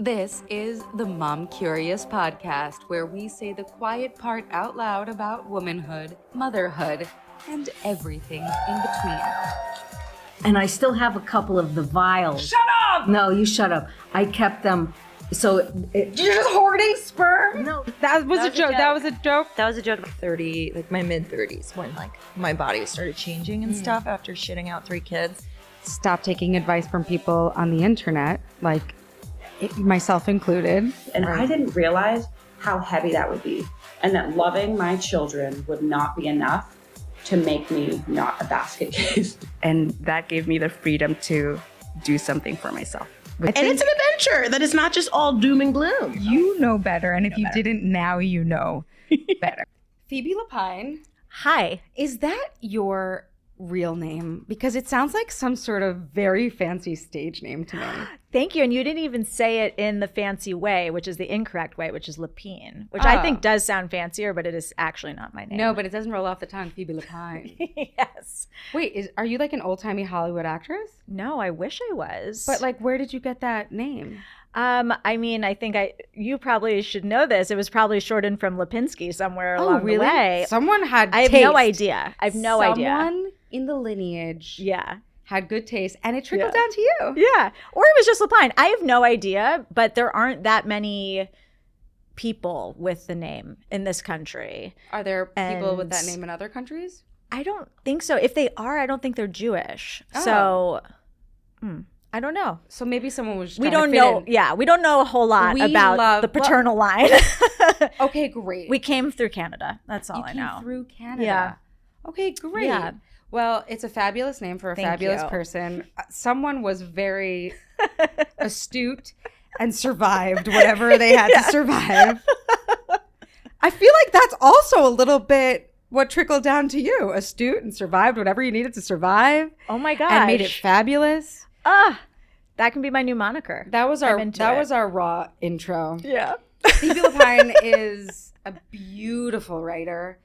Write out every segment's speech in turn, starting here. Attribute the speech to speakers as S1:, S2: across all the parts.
S1: This is the Mom Curious podcast, where we say the quiet part out loud about womanhood, motherhood, and everything in between.
S2: And I still have a couple of the vials.
S3: Shut up!
S2: No, you shut up. I kept them. So
S3: You're just hoarding sperm?
S2: No.
S3: That was a joke.
S4: That was a joke. That was a joke. 30, like my mid 30s, when like my body started changing and stuff after shitting out 3 kids.
S5: Stop taking advice from people on the internet, like myself included.
S6: And I didn't realize how heavy that would be, and that loving my children would not be enough to make me not a basket case.
S7: And that gave me the freedom to do something for myself.
S3: And it's an adventure that is not just all doom and gloom.
S7: You know better, and if you didn't, now you know better.
S5: Phoebe Lapine,
S4: Hi.
S5: is that your real name? Because it sounds like some sort of very fancy stage name to me.
S4: Thank you. And you didn't even say it in the fancy way, which is the incorrect way, which is Lapine, which I think does sound fancier, but it is actually not my name.
S5: No, but it doesn't roll off the tongue. Phoebe Lapine.
S4: Yes.
S5: Wait, are you like an old-timey Hollywood actress?
S4: No, I wish I was.
S5: But like, where did you get that name?
S4: I mean, I think you probably should know this. It was probably shortened from Lipinski somewhere along the way.
S5: Someone had
S4: I have
S5: taste.
S4: no idea. I have no idea.
S5: Someone in the lineage
S4: Yeah.
S5: had good taste, and it trickled down to you.
S4: Yeah. Or it was just Lapine. I have no idea, but there aren't that many people with the name in this country.
S5: Are there people with that
S4: And-
S5: name in other countries?
S4: I don't think so. If they are, I don't think they're Jewish.
S5: Oh.
S4: So I don't know.
S5: So maybe someone was just
S4: We
S5: trying
S4: don't
S5: to fit
S4: know.
S5: in.
S4: Yeah, we don't know a whole lot
S5: We
S4: about
S5: love-
S4: the paternal line.
S5: Okay, great.
S4: We came through Canada. That's all
S5: you
S4: I
S5: came
S4: know.
S5: through Canada.
S4: Yeah.
S5: Okay, great.
S4: Yeah.
S5: Well, it's a fabulous name for a
S4: Thank
S5: fabulous
S4: you.
S5: person. Someone was very astute and survived whatever they had to survive. I feel like that's also a little bit what trickled down to you. Astute and survived whatever you needed to survive.
S4: Oh my gosh.
S5: And made it fabulous.
S4: That can be my new moniker.
S5: That was
S4: I'm into it.
S5: our raw intro.
S4: Yeah.
S5: Phoebe Lapine is a beautiful writer,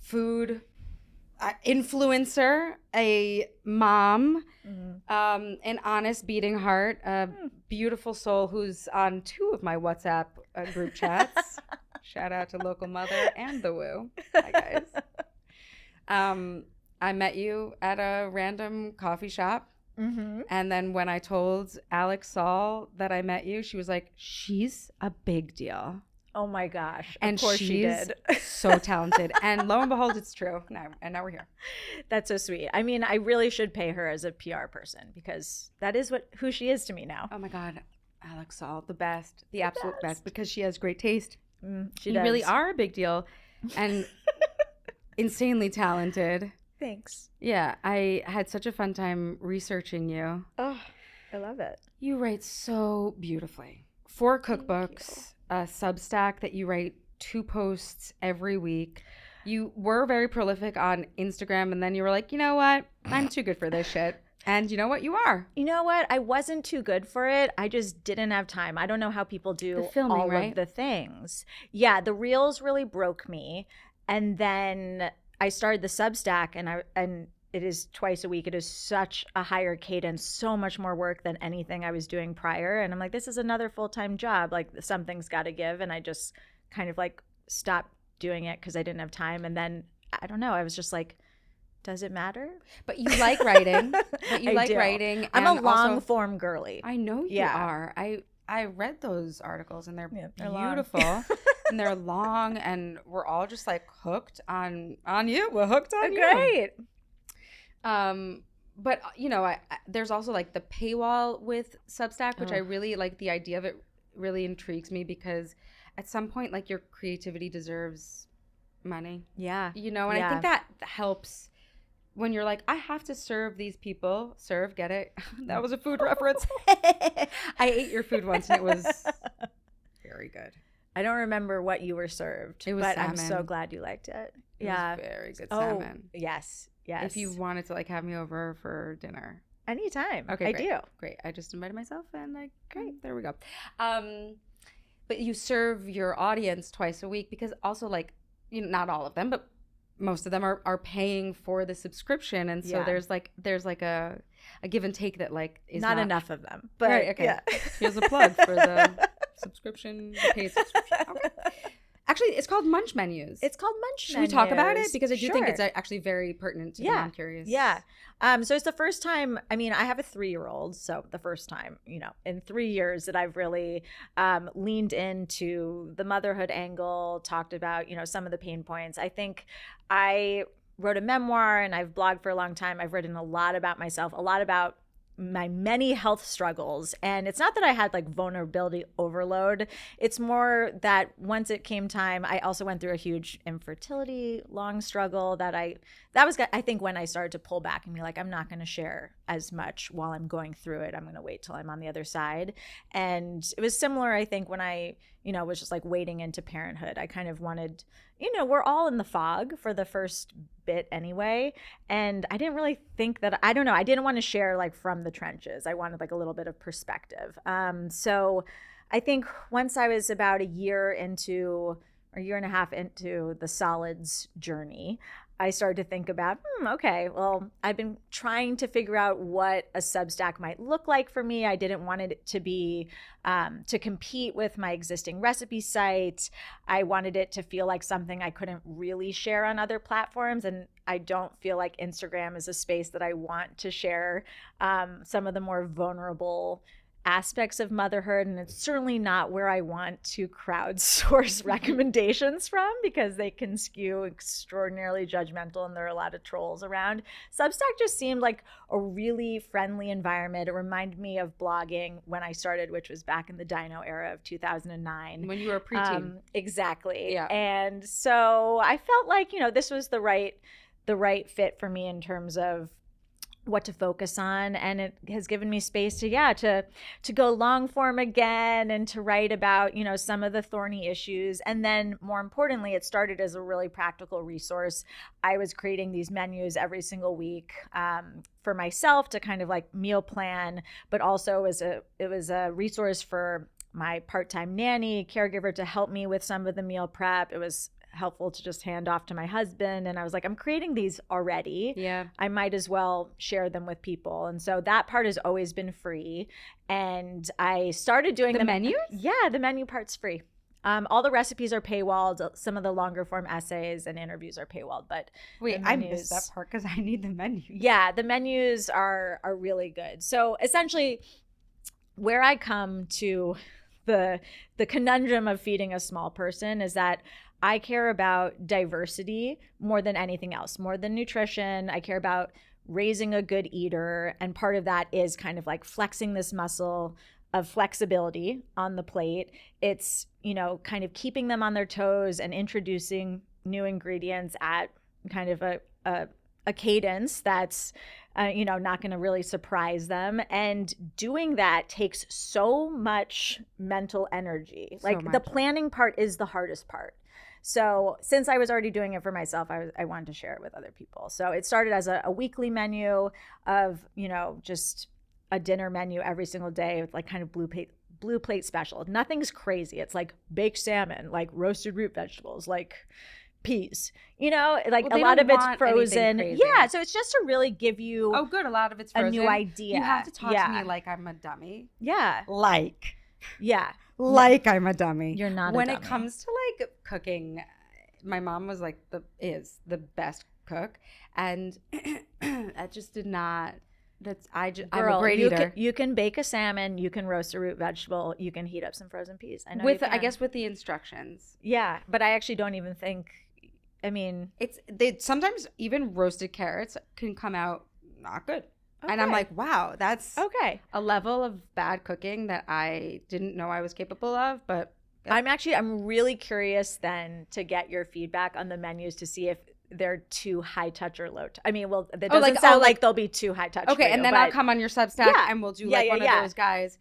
S5: food influencer, a mom, an honest beating heart, a beautiful soul who's on 2 of my WhatsApp group chats. Shout out to local mother and the woo. Hi guys. I met you at a random coffee shop.
S4: Mm-hmm.
S5: And then when I told Alex Saul that I met you, she was like, she's a big deal.
S4: Oh my gosh.
S5: And
S4: of course
S5: she's
S4: she did.
S5: so talented. And lo and behold, it's true. Now we're here.
S4: That's so sweet. I mean, I really should pay her as a PR person because that is who she is to me now.
S5: Oh my God. Alex Saul, the best, the absolute best, because she has great taste.
S4: She
S5: You
S4: does.
S5: really are a big deal and insanely talented.
S4: Thanks.
S5: Yeah, I had such a fun time researching you.
S4: Oh, I love it.
S5: You write so beautifully. 4 cookbooks, a Substack that you write 2 posts every week. You were very prolific on Instagram, and then you were like, you know what? I'm too good for this shit. And you know what? You are.
S4: You know what? I wasn't too good for it. I just didn't have time. I don't know how people do
S5: The filming,
S4: all
S5: right?
S4: of the things. Yeah, the reels really broke me. And then I started the Substack, and it is twice a week. It is such a higher cadence, so much more work than anything I was doing prior. And I'm like, this is another full-time job. Like, something's got to give. And I just kind of like stopped doing it because I didn't have time. And then, I don't know, I was just like, does it matter?
S5: But you like writing.
S4: I do.
S5: Writing.
S4: I'm
S5: and
S4: a long
S5: also-
S4: form girly.
S5: I know you
S4: Yeah.
S5: are. I read those articles, and they're
S4: they're long.
S5: beautiful. And they're long, and we're all just like hooked on you. We're hooked on you.
S4: Great.
S5: But you know, there's also like the paywall with Substack, which I really like. The idea of it really intrigues me because at some point, like, your creativity deserves money.
S4: Yeah.
S5: You know, and I think that helps when you're like, I have to serve these people. Serve, get it? That was a food reference. I ate your food once, and it was very good.
S4: I don't remember what you were served,
S5: It was
S4: but I'm so
S5: salmon.
S4: glad you liked it.
S5: It
S4: Yeah.
S5: was very good
S4: Oh,
S5: salmon.
S4: yes. Yes.
S5: If you wanted to like have me over for dinner.
S4: Anytime.
S5: Okay,
S4: I
S5: great.
S4: do.
S5: Great. I just invited myself, and great. There we go. But you serve your audience twice a week because also, like, you know, not all of them, but most of them are paying for the subscription, and so there's like a give and take that like is
S4: not enough of them. But
S5: right, okay. Here's a plug for the subscription, the paid subscription. Okay. Actually, it's called Munch Menus.
S4: It's called Munch
S5: Should
S4: Menus.
S5: we talk about it? Because I do think
S4: Sure.
S5: it's actually very pertinent to the Mom Curious.
S4: Yeah. So it's the first time, I mean, I have a 3-year-old, so the first time, in 3 years that I've really leaned into the motherhood angle, talked about, some of the pain points. I think I wrote a memoir and I've blogged for a long time. I've written a lot about myself, a lot about my many health struggles. And it's not that I had like vulnerability overload. It's more that once it came time, I also went through a huge infertility, long struggle that was, I think, when I started to pull back and be like, I'm not going to share as much while I'm going through it. I'm going to wait till I'm on the other side. And it was similar, I think, when I, was just like wading into parenthood. I kind of wanted, we're all in the fog for the first bit anyway. And I didn't really think that, I don't know, I didn't want to share like from the trenches. I wanted like a little bit of perspective. So I think once I was about a year and a half into the solids journey, I started to think about, okay, well, I've been trying to figure out what a Substack might look like for me. I didn't want it to be, to compete with my existing recipe site. I wanted it to feel like something I couldn't really share on other platforms. And I don't feel like Instagram is a space that I want to share some of the more vulnerable aspects of motherhood, and it's certainly not where I want to crowdsource recommendations from, because they can skew extraordinarily judgmental and there are a lot of trolls around. Substack just seemed like a really friendly environment. It reminded me of blogging when I started, which was back in the Dino era of 2009.
S5: When you were a preteen.
S4: Exactly.
S5: Yeah.
S4: And so I felt like, this was the right fit for me in terms of what to focus on, and it has given me space to go long form again and to write about some of the thorny issues. And then more importantly, it started as a really practical resource. I was creating these menus every single week for myself to kind of like meal plan, but also it was a resource for my part-time nanny caregiver to help me with some of the meal prep. It was helpful to just hand off to my husband. And I was like, I'm creating these already.
S5: Yeah.
S4: I might as well share them with people. And so that part has always been free. And I started doing
S5: the menus?
S4: Yeah, the menu part's free. All the recipes are paywalled. Some of the longer form essays and interviews are paywalled. But
S5: wait, I missed that part because I need the menu.
S4: Yeah, the menus are really good. So essentially, where I come to the conundrum of feeding a small person is that I care about diversity more than anything else, more than nutrition. I care about raising a good eater. And part of that is kind of like flexing this muscle of flexibility on the plate. It's, kind of keeping them on their toes and introducing new ingredients at kind of a cadence that's, not going to really surprise them. And doing that takes so much mental energy. The planning part is the hardest part. So since I was already doing it for myself, I wanted to share it with other people. So it started as a weekly menu of, just a dinner menu every single day with like kind of blue plate special. Nothing's crazy. It's like baked salmon, like roasted root vegetables, like peas, a lot of it's frozen. Yeah. So it's just to really give you
S5: a lot of it's frozen.
S4: A new idea.
S5: You have to talk to me like I'm a dummy.
S4: Yeah.
S5: Like I'm a dummy.
S4: You're not
S5: when
S4: a dummy.
S5: It comes to like cooking, my mom was like is the best cook, and that just did not. I'm a great eater.
S4: You can bake a salmon. You can roast a root vegetable. You can heat up some frozen peas. I know
S5: I guess with the instructions.
S4: Yeah, but I actually don't even think. I mean,
S5: sometimes even roasted carrots can come out not good. Okay. And I'm like, wow, that's a level of bad cooking that I didn't know I was capable of. But
S4: I'm really curious then to get your feedback on the menus to see if they're too high touch or low touch. I mean, well, that doesn't sound like they'll be too high touch.
S5: Okay, and then I'll come on your Substack and we'll do one of those guys.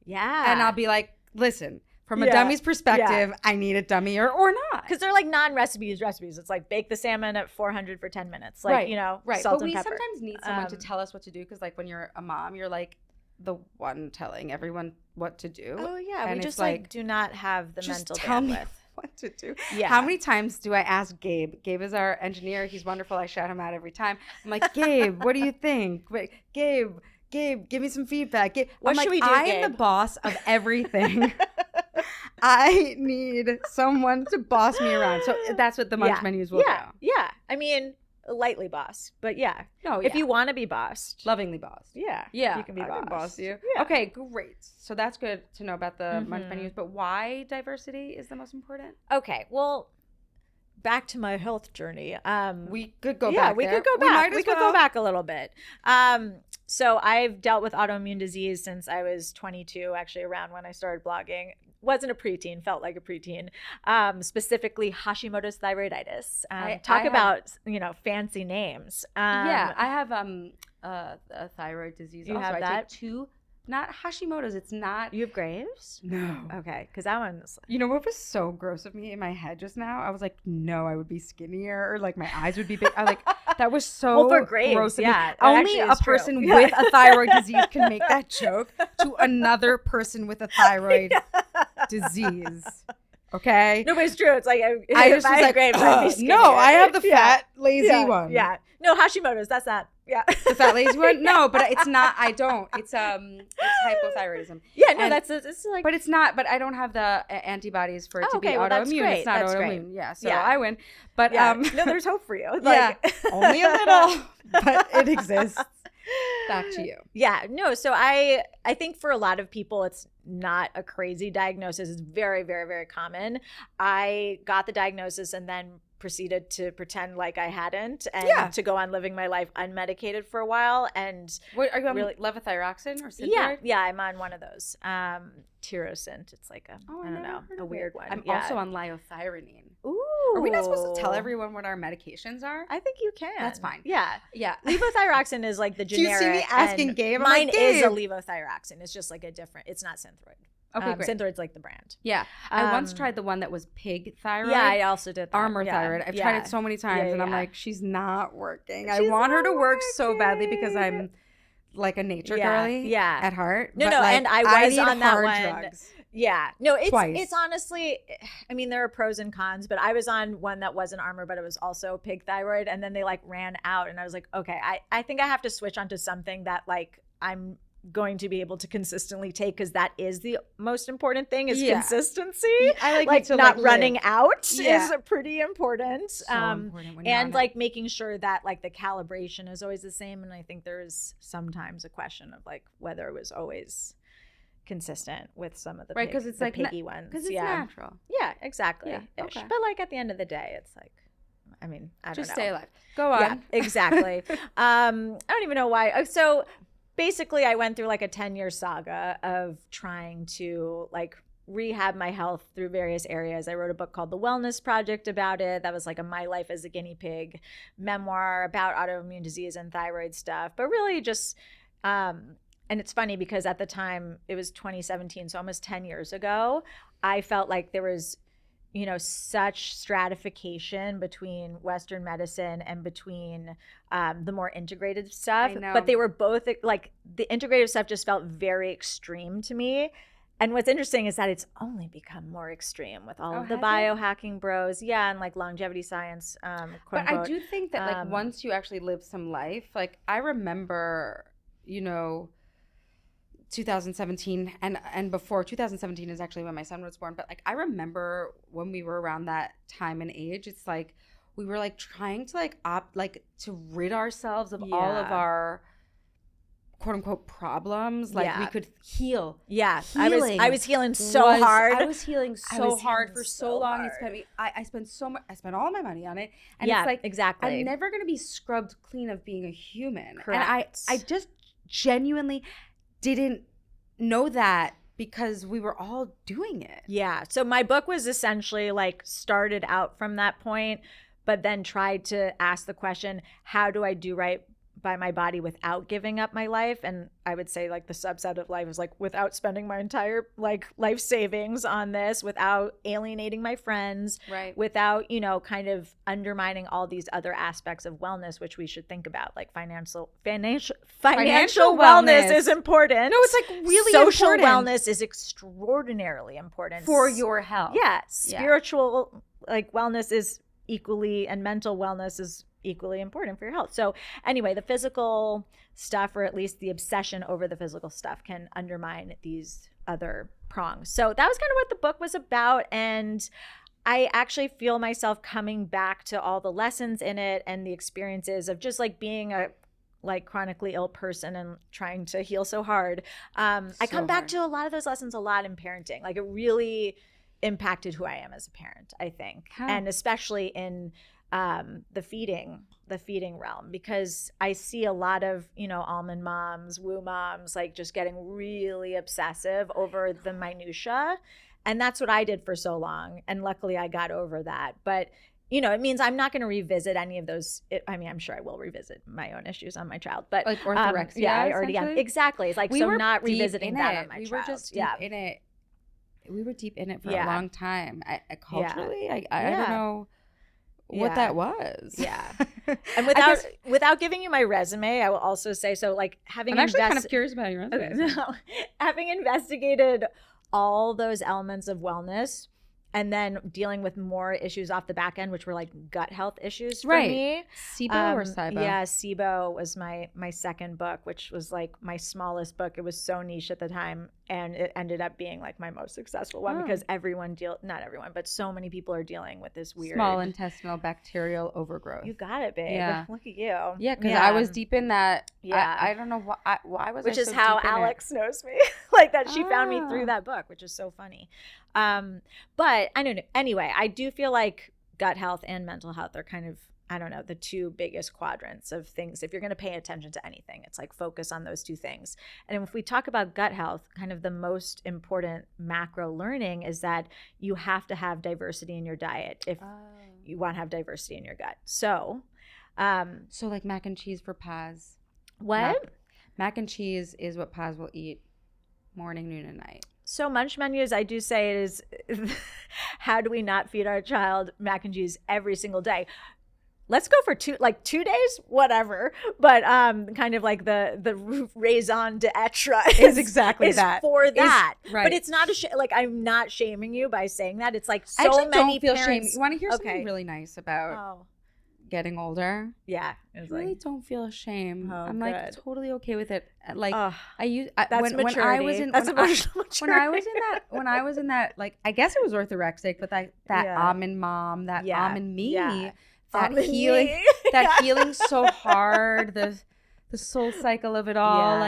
S4: Yeah.
S5: And I'll be like, listen, from a dummy's perspective, I need a dummy or not.
S4: Because they're like non-recipes. It's like bake the salmon at 400 for 10 minutes. Like,
S5: right.
S4: Salt
S5: but
S4: and pepper.
S5: We sometimes need someone to tell us what to do, because like when you're a mom, you're like the one telling everyone what to do.
S4: Oh yeah,
S5: and
S4: we just like do not have the mental bandwidth.
S5: what to do.
S4: Yeah.
S5: How many times do I ask Gabe? Gabe is our engineer. He's wonderful. I shout him out every time. I'm like, Gabe, what do you think? Wait, Gabe, give me some feedback.
S4: What should we do,
S5: I
S4: Gabe?
S5: am the boss of everything. I need someone to boss me around. So that's what the Munch menus will do.
S4: Yeah. I mean, lightly boss, but yeah.
S5: No,
S4: If you want to be bossed.
S5: lovingly bossed.
S4: Yeah.
S5: Yeah,
S4: You can be
S5: I
S4: bossed.
S5: can boss you.
S4: Yeah.
S5: Okay, great. So that's good to know about the Munch menus. But why diversity is the most important?
S4: Okay. Well, back to my health journey.
S5: We could go back.
S4: Yeah, we
S5: there.
S4: could go back.
S5: might
S4: We
S5: as
S4: could
S5: well.
S4: go back a little bit. So I've dealt with autoimmune disease since I was 22, actually around when I started blogging. Wasn't a preteen, felt like a preteen. Specifically Hashimoto's thyroiditis. Talk about fancy names.
S5: Yeah, I have a thyroid disease.
S4: You
S5: also.
S4: have
S5: I
S4: that?
S5: take 2, not Hashimoto's. It's not.
S4: You have Graves?
S5: No.
S4: Okay, because that one's.
S5: You know what was so gross of me in my head just now? I was like, no, I would be skinnier, or like my eyes would be big. I like that was so
S4: Well, for Graves,
S5: gross. Of me.
S4: yeah, it
S5: Only
S4: actually
S5: a
S4: is true.
S5: person
S4: Yeah.
S5: with a thyroid disease can make that joke to another person with a thyroid disease. Okay.
S4: No, but it's true. It's like
S5: I just was like,
S4: Graves, I'd be skinnier.
S5: no, I have the
S4: Yeah.
S5: fat, lazy
S4: yeah.
S5: one.
S4: Yeah. No, Hashimoto's. That's that. Yeah.
S5: The fat lazy one? No, but it's not. I don't. It's hypothyroidism.
S4: Yeah. No,
S5: And-
S4: it's like.
S5: But it's not. But I don't have the antibodies for it to be
S4: okay, well, that's
S5: autoimmune.
S4: great.
S5: It's not
S4: That's
S5: autoimmune.
S4: great.
S5: Yeah. So
S4: Yeah.
S5: I win. But
S4: yeah. No, there's hope for you.
S5: yeah, only a little, but it exists. Back to you.
S4: Yeah, no, so I think for a lot of people it's not a crazy diagnosis. It's very, very, very common. I got the diagnosis and then proceeded to pretend like I hadn't and to go on living my life unmedicated for a while. And
S5: What are you on?
S4: Really-
S5: Levothyroxine or Synthroid?
S4: yeah, I'm on one of those. Tirosint. It's like I don't know, a weird one.
S5: I'm
S4: Yeah.
S5: also on liothyronine.
S4: Ooh.
S5: Are we not supposed to tell everyone what our medications are?
S4: I think you can.
S5: That's fine.
S4: Yeah.
S5: Yeah.
S4: Levothyroxine is like the
S5: Do you
S4: generic.
S5: see me asking
S4: and
S5: Gabe? I'm
S4: Mine
S5: like,
S4: is a
S5: Gabe.
S4: levothyroxine. It's just like a different. It's not Synthroid.
S5: Okay, great.
S4: Synthroid's like the brand.
S5: Yeah. I once
S4: Um,
S5: tried the one that was pig thyroid.
S4: Yeah, I also did that.
S5: Armor
S4: Yeah.
S5: thyroid. I've
S4: Yeah.
S5: tried it so many times,
S4: Yeah,
S5: and I'm
S4: yeah.
S5: like, she's not working. I
S4: She's
S5: want her to
S4: not
S5: work so badly because
S4: working.
S5: I'm like a nature
S4: Yeah,
S5: girly
S4: yeah.
S5: at heart.
S4: No,
S5: but,
S4: no,
S5: like,
S4: and I was
S5: need
S4: on that
S5: hard
S4: one.
S5: drugs.
S4: Yeah. No,
S5: Twice.
S4: it's honestly, I mean, there are pros and cons, but I was on one that wasn't Armor, but it was also pig thyroid. And then they like ran out and I was like, okay, I think I have to switch onto something that like I'm going to be able to consistently take because that is the most important thing is
S5: Yeah.
S4: consistency.
S5: I
S4: Like
S5: to,
S4: not
S5: live.
S4: running out
S5: Yeah.
S4: is pretty important.
S5: So important when you're
S4: And
S5: on
S4: like making sure that like the calibration is always the same. And I think there is sometimes a question of like whether it was always consistent with some of the
S5: Right, 'cause it's like na-
S4: piggy ones.
S5: because it's
S4: yeah.
S5: natural.
S4: Yeah, exactly.
S5: Yeah,
S4: Ish.
S5: okay.
S4: But like at the end of the day, it's like, I mean, I don't
S5: Just
S4: know.
S5: stay alive. Go on.
S4: Yeah, exactly. I don't even know why. So basically I went through like a 10-year saga of trying to like rehab my health through various areas. I wrote a book called The Wellness Project about it. That was like a My Life as a Guinea Pig memoir about autoimmune disease and thyroid stuff. But really just, and it's funny because at the time it was 2017, so almost 10 years ago, I felt like there was such stratification between Western medicine and between the more integrative stuff.
S5: I know.
S4: But they were both like the integrative stuff just felt very extreme to me. And what's interesting is that it's only become more extreme with all of the
S5: has it?
S4: biohacking bros. Yeah. And like longevity science. Quote
S5: But I
S4: unquote.
S5: do think that like once you actually live some life, like I remember, 2017 and before 2017 is actually when my son was born, but like I remember when we were around that time and age, it's like we were like trying to to rid ourselves of all of
S4: Yeah.
S5: our quote unquote problems, like we
S4: Yeah.
S5: could heal.
S4: Yeah.
S5: Healing
S4: I was healing so hard.
S5: I was healing so
S4: was
S5: hard
S4: healing
S5: for
S4: so
S5: so long.
S4: hard.
S5: It spent me. I spent so much. I spent all my money on it, and
S4: Yeah,
S5: it's like
S4: exactly.
S5: I'm never gonna be scrubbed clean of being a human.
S4: Correct.
S5: And I just genuinely didn't know that because we were all doing it.
S4: Yeah. So my book was essentially like started out from that point, but then tried to ask the question, how do I do right by my body without giving up my life. And I would say like the subset of life is like without spending my entire like life savings on this, without alienating my friends,
S5: Right.
S4: without, you know, kind of undermining all these other aspects of wellness, which we should think about. Like financial
S5: Financial
S4: wellness
S5: wellness
S4: is important.
S5: No, it's like really
S4: social
S5: important.
S4: wellness is extraordinarily important
S5: For your health.
S4: Yeah, spiritual like wellness is equally, and mental wellness is equally important for your health. So anyway, the physical stuff, or at least the obsession over the physical stuff, can undermine these other prongs. So that was kind of what the book was about. And I actually feel myself coming back to all the lessons in it and the experiences of just like being a like chronically ill person and trying to heal so hard. I come back to a lot of those lessons a lot in parenting. Like it really impacted who I am as a parent, I think. And especially in the feeding realm, because I see a lot of, you know, almond moms, woo moms, like just getting really obsessive over the minutia. And that's what I did for so long. And luckily I got over that. But, you know, it means I'm not going to revisit any of those. I mean, I'm sure I will revisit my own issues on my child, but
S5: Like orthorexia.
S4: yeah, I already am. Exactly. It's like,
S5: We
S4: so
S5: were
S4: not
S5: deep
S4: revisiting
S5: in
S4: that
S5: it.
S4: on my child.
S5: We were just deep in it. We were deep in it for a long time. Culturally, I don't know what that was.
S4: Yeah. And without giving you my resume, I will also say, so like having
S5: I'm actually kind of curious about your resume.
S4: Having investigated all those elements of wellness, and then dealing with more issues off the back end, which were like gut health issues for me.
S5: SIBO or SIBO?
S4: Yeah, SIBO was my second book, which was like my smallest book. It was so niche at the time, and it ended up being like my most successful one because not everyone, but so many people are dealing with this weird
S5: small intestinal bacterial overgrowth.
S4: You got it, babe.
S5: Yeah.
S4: Look at you.
S5: Yeah, because I was deep in that.
S4: Yeah.
S5: I don't know why was
S4: which
S5: I
S4: is
S5: so
S4: how
S5: deep in
S4: Alex knows me. Like that she found me through that book, which is so funny. But I don't know. Anyway, I do feel like gut health and mental health are kind of, I don't know, the two biggest quadrants of things. If you're going to pay attention to anything, it's like focus on those two things. And if we talk about gut health, kind of the most important macro learning is that you have to have diversity in your diet if you want to have diversity in your gut. So
S5: like mac and cheese for Paz.
S4: What?
S5: Mac and cheese is what Paz will eat morning, noon, and night.
S4: So Munch Menus, I do say it is, how do we not feed our child mac and cheese every single day? Let's go for 2 days, whatever. But kind of like the raison d'etre
S5: is exactly
S4: is
S5: that.
S4: For that.
S5: Right.
S4: But it's not like I'm not shaming you by saying that. It's like so
S5: I actually
S4: many
S5: don't feel
S4: parents.
S5: shame. You want to hear something really nice about getting older?
S4: Yeah.
S5: I really don't feel shame. I'm
S4: good.
S5: like totally okay with it. Like
S4: that's maturity.
S5: When I was in
S4: that's emotional maturity.
S5: when I was in that like I guess it was orthorexic, but that almond mom, that almond me, that healing so hard, the soul cycle of it all.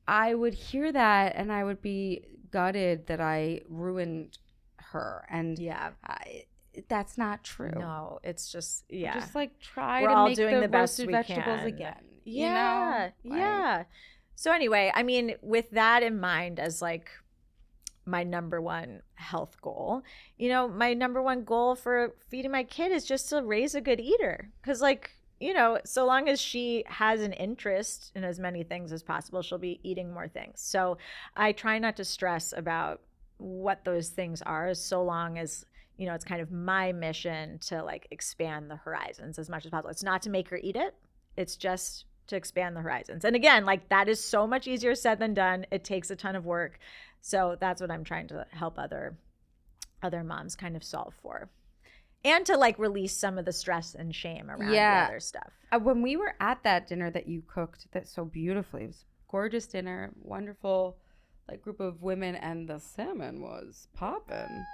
S5: I would hear that and I would be gutted that I ruined her, and that's not true.
S4: No, it's just
S5: just like try
S4: We're
S5: to
S4: all
S5: make
S4: doing the best
S5: roasted
S4: we
S5: vegetables
S4: can.
S5: again.
S4: Yeah,
S5: you know?
S4: So anyway, I mean, with that in mind as like my number one health goal, you know, my number one goal for feeding my kid is just to raise a good eater. Because like, you know, so long as she has an interest in as many things as possible, she'll be eating more things. So I try not to stress about what those things are, so long as, you know, it's kind of my mission to like expand the horizons as much as possible. It's not to make her eat it. It's just to expand the horizons. And again, like that is so much easier said than done. It takes a ton of work. So that's what I'm trying to help other moms kind of solve for. And to like release some of the stress and shame around the other stuff.
S5: When we were at that dinner that you cooked that so beautifully, it was a gorgeous dinner, wonderful like group of women, and the salmon was poppin'.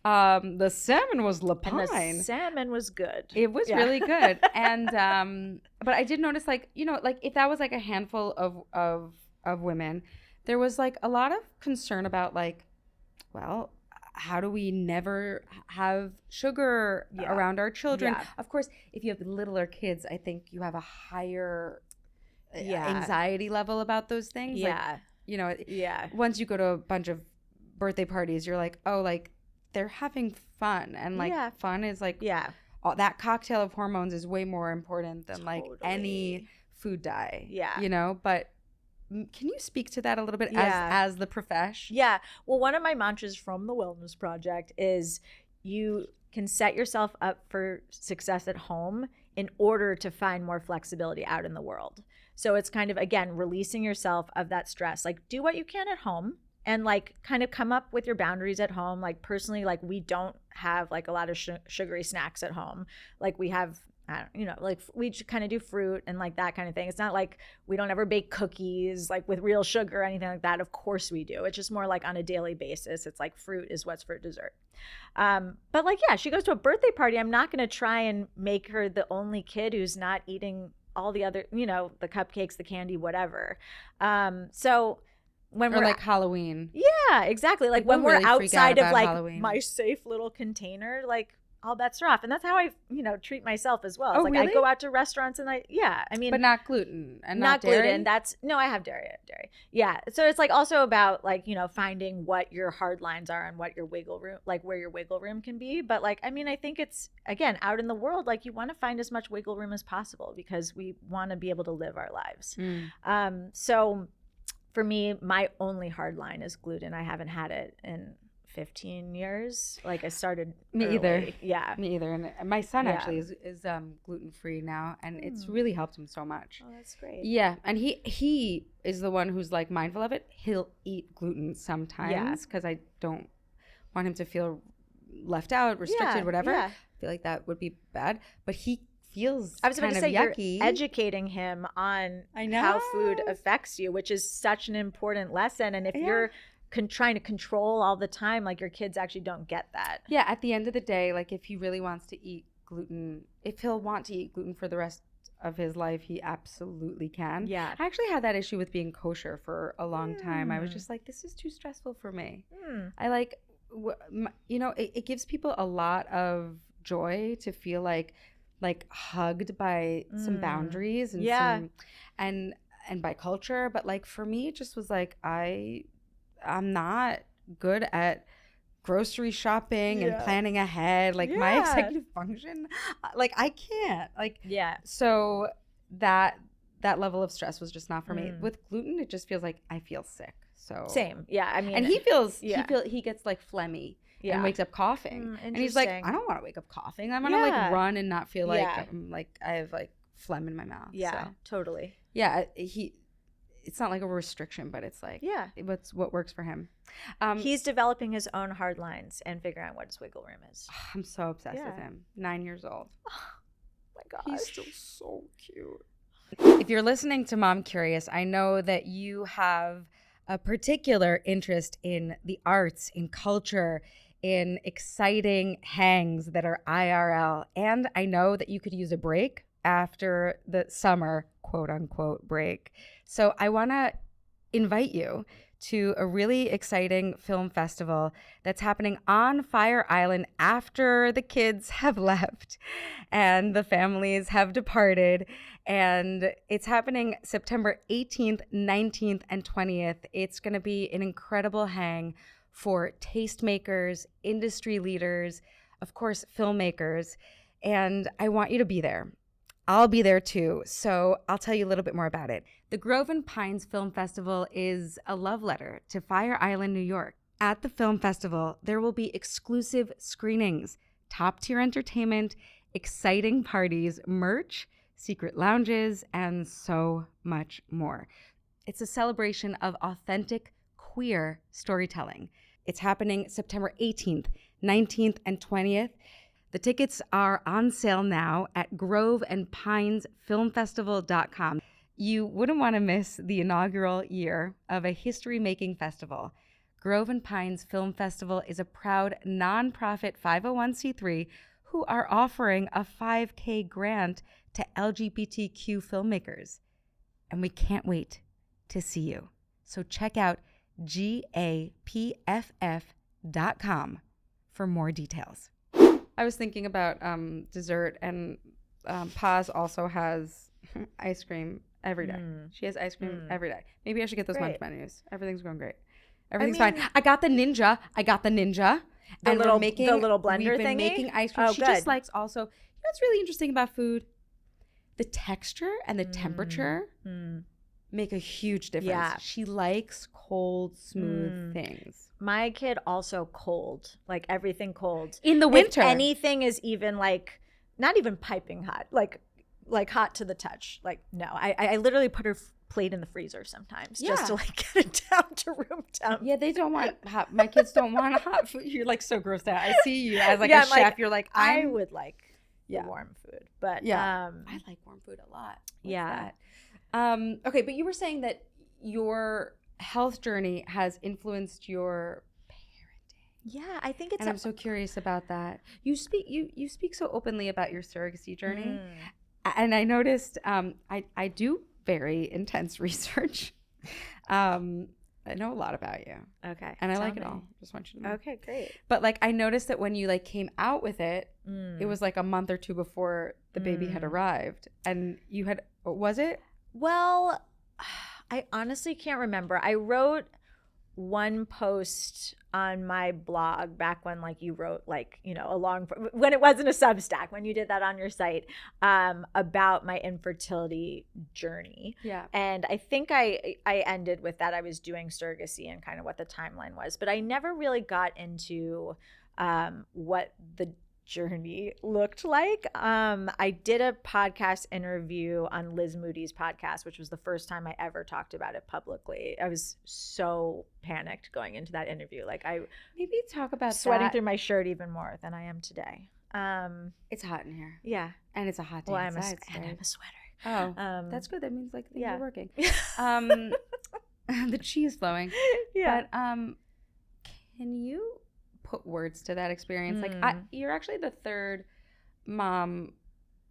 S5: The salmon was Lapine.
S4: And the salmon was good.
S5: It was really good. And but I did notice, like, you know, like if that was like a handful of women, there was like a lot of concern about like, well, how do we never have sugar around our children? Of course, if you have littler kids, I think you have a higher anxiety level about those things. Like, you know, once you go to a bunch of birthday parties, you're like, oh, like they're having fun, and like fun is like all that cocktail of hormones is way more important than like any food dye.
S4: Yeah.
S5: You know, but can you speak to that a little bit as the profesh?
S4: Yeah. Well, one of my mantras from the Wellness Project is you can set yourself up for success at home in order to find more flexibility out in the world. So it's kind of, again, releasing yourself of that stress. Like, do what you can at home and like kind of come up with your boundaries at home. Like personally, like we don't have like a lot of sugary snacks at home. Like we have, like we kind of do fruit and like that kind of thing. It's not like we don't ever bake cookies like with real sugar or anything like that. Of course we do. It's just more like on a daily basis. It's like fruit is what's for dessert. But like, yeah, she goes to a birthday party. I'm not going to try and make her the only kid who's not eating all the other, the cupcakes, the candy, whatever. So when we're
S5: like Halloween.
S4: Yeah, exactly. Like when we're
S5: really
S4: outside of like
S5: Halloween.
S4: My safe little container, like all bets are off. And that's how I, treat myself as well. It's like
S5: really?
S4: I go out to restaurants and
S5: but not gluten and not
S4: gluten.
S5: dairy?
S4: I have dairy. Yeah. So it's like also about like, finding what your hard lines are and what your wiggle room, like where your wiggle room can be. But like, I think it's, again, out in the world, like you want to find as much wiggle room as possible because we want to be able to live our lives. So for me, my only hard line is gluten. I haven't had it in 15 years. Like I started
S5: Me
S4: early.
S5: either.
S4: Yeah.
S5: Me either. And my son actually is gluten-free now, and it's really helped him so much.
S4: Oh, that's great.
S5: Yeah, and he is the one who's like mindful of it. He'll eat gluten sometimes because I don't want him to feel left out, restricted, whatever.
S4: Yeah.
S5: I feel like that would be bad, but he feels
S4: I was about to say
S5: yucky.
S4: You're educating him on how food affects you, which is such an important lesson. And if you're trying to control all the time, like your kids actually don't get that.
S5: Yeah, at the end of the day, like if he really wants to eat gluten, if he'll want to eat gluten for the rest of his life, he absolutely can.
S4: Yeah.
S5: I actually had that issue with being kosher for a long time. I was just like, this is too stressful for me. I like, it gives people a lot of joy to feel like hugged by some boundaries and some and by culture, but like for me it just was like I'm not good at grocery shopping and planning ahead. Like my executive function, like I can't. So that level of stress was just not for me. With gluten, it just feels like I feel sick. So
S4: same. Yeah.
S5: and he gets like phlegmy. And wakes up coughing. And he's like, I don't want to wake up coughing. I want to like run and not feel like I have like phlegm in my mouth.
S4: Yeah,
S5: so.
S4: totally.
S5: Yeah, it's not like a restriction, but it's like what works for him.
S4: He's developing his own hard lines and figuring out what his wiggle room is.
S5: I'm so obsessed with him. 9 years old.
S4: Oh my gosh.
S5: He's still so cute. If you're listening to Mom Curious, I know that you have a particular interest in the arts, in culture, in exciting hangs that are IRL. And I know that you could use a break after the summer, quote unquote, break. So I want to invite you to a really exciting film festival that's happening on Fire Island after the kids have left and the families have departed. And it's happening September 18th, 19th, and 20th. It's going to be an incredible hang for tastemakers, industry leaders, of course, filmmakers, and I want you to be there. I'll be there too, so I'll tell you a little bit more about it. The Grove and Pines Film Festival is a love letter to Fire Island, New York. At the film festival, there will be exclusive screenings, top-tier entertainment, exciting parties, merch, secret lounges, and so much more. It's a celebration of authentic queer storytelling. It's happening September 18th, 19th, and 20th. The tickets are on sale now at groveandpinesfilmfestival.com. You wouldn't want to miss the inaugural year of a history-making festival. Grove and Pines Film Festival is a proud nonprofit 501c3 who are offering a $5,000 grant to LGBTQ filmmakers. And we can't wait to see you. So check out GAPFF.com for more details. I was thinking about dessert, and Paz also has ice cream every day. She has ice cream every day. Maybe I should get those lunch menus. Everything's going great. Everything's fine. I got the Ninja.
S4: The
S5: and
S4: little,
S5: we're making
S4: the little blender
S5: we've been
S4: thingy?
S5: making ice cream.
S4: Oh,
S5: She
S4: good.
S5: just likes also, you know what's really interesting about food? the texture and the temperature make a huge difference.
S4: Yeah.
S5: She likes cold, smooth things.
S4: My kid also cold, like everything cold.
S5: In the winter.
S4: If anything is even like, not even piping hot, like hot to the touch. Like, no, I literally put her plate in the freezer sometimes just to like get it down to room temp.
S5: Yeah, they don't want hot. My kids don't want hot food. You're like so grossed out. I see you as like
S4: Yeah,
S5: a
S4: I'm
S5: chef.
S4: like,
S5: You're like,
S4: I would like the warm food, but
S5: I like warm food a lot. What's that? Okay, but you were saying that your health journey has influenced your parenting.
S4: Yeah, I think it's.
S5: And I'm so curious about that. You speak so openly about your surrogacy journey, and I noticed I do very intense research. I know a lot about you.
S4: Okay,
S5: and I like it all. Just want you to know.
S4: Okay, great.
S5: But like I noticed that when you like came out with it, it was like a month or two before the baby had arrived, and you had was it?
S4: Well, I honestly can't remember. I wrote one post on my blog back when like you wrote like, you know, when it wasn't a Substack, when you did that on your site, about my infertility journey.
S5: Yeah.
S4: And I think I ended with that I was doing surrogacy and kind of what the timeline was, but I never really got into what the journey looked like. I did a podcast interview on Liz Moody's podcast, which was the first time I ever talked about it publicly. I was so panicked going into that interview. Like I
S5: maybe talk about
S4: sweating through my shirt even more than I am today.
S5: It's hot in here.
S4: Yeah.
S5: And it's a hot day inside.
S4: I'm a sweater.
S5: Oh, that's good. That means like things are working.
S4: Yeah.
S5: The chi is flowing.
S4: Yeah.
S5: But can you put words to that experience? Like you're actually the third mom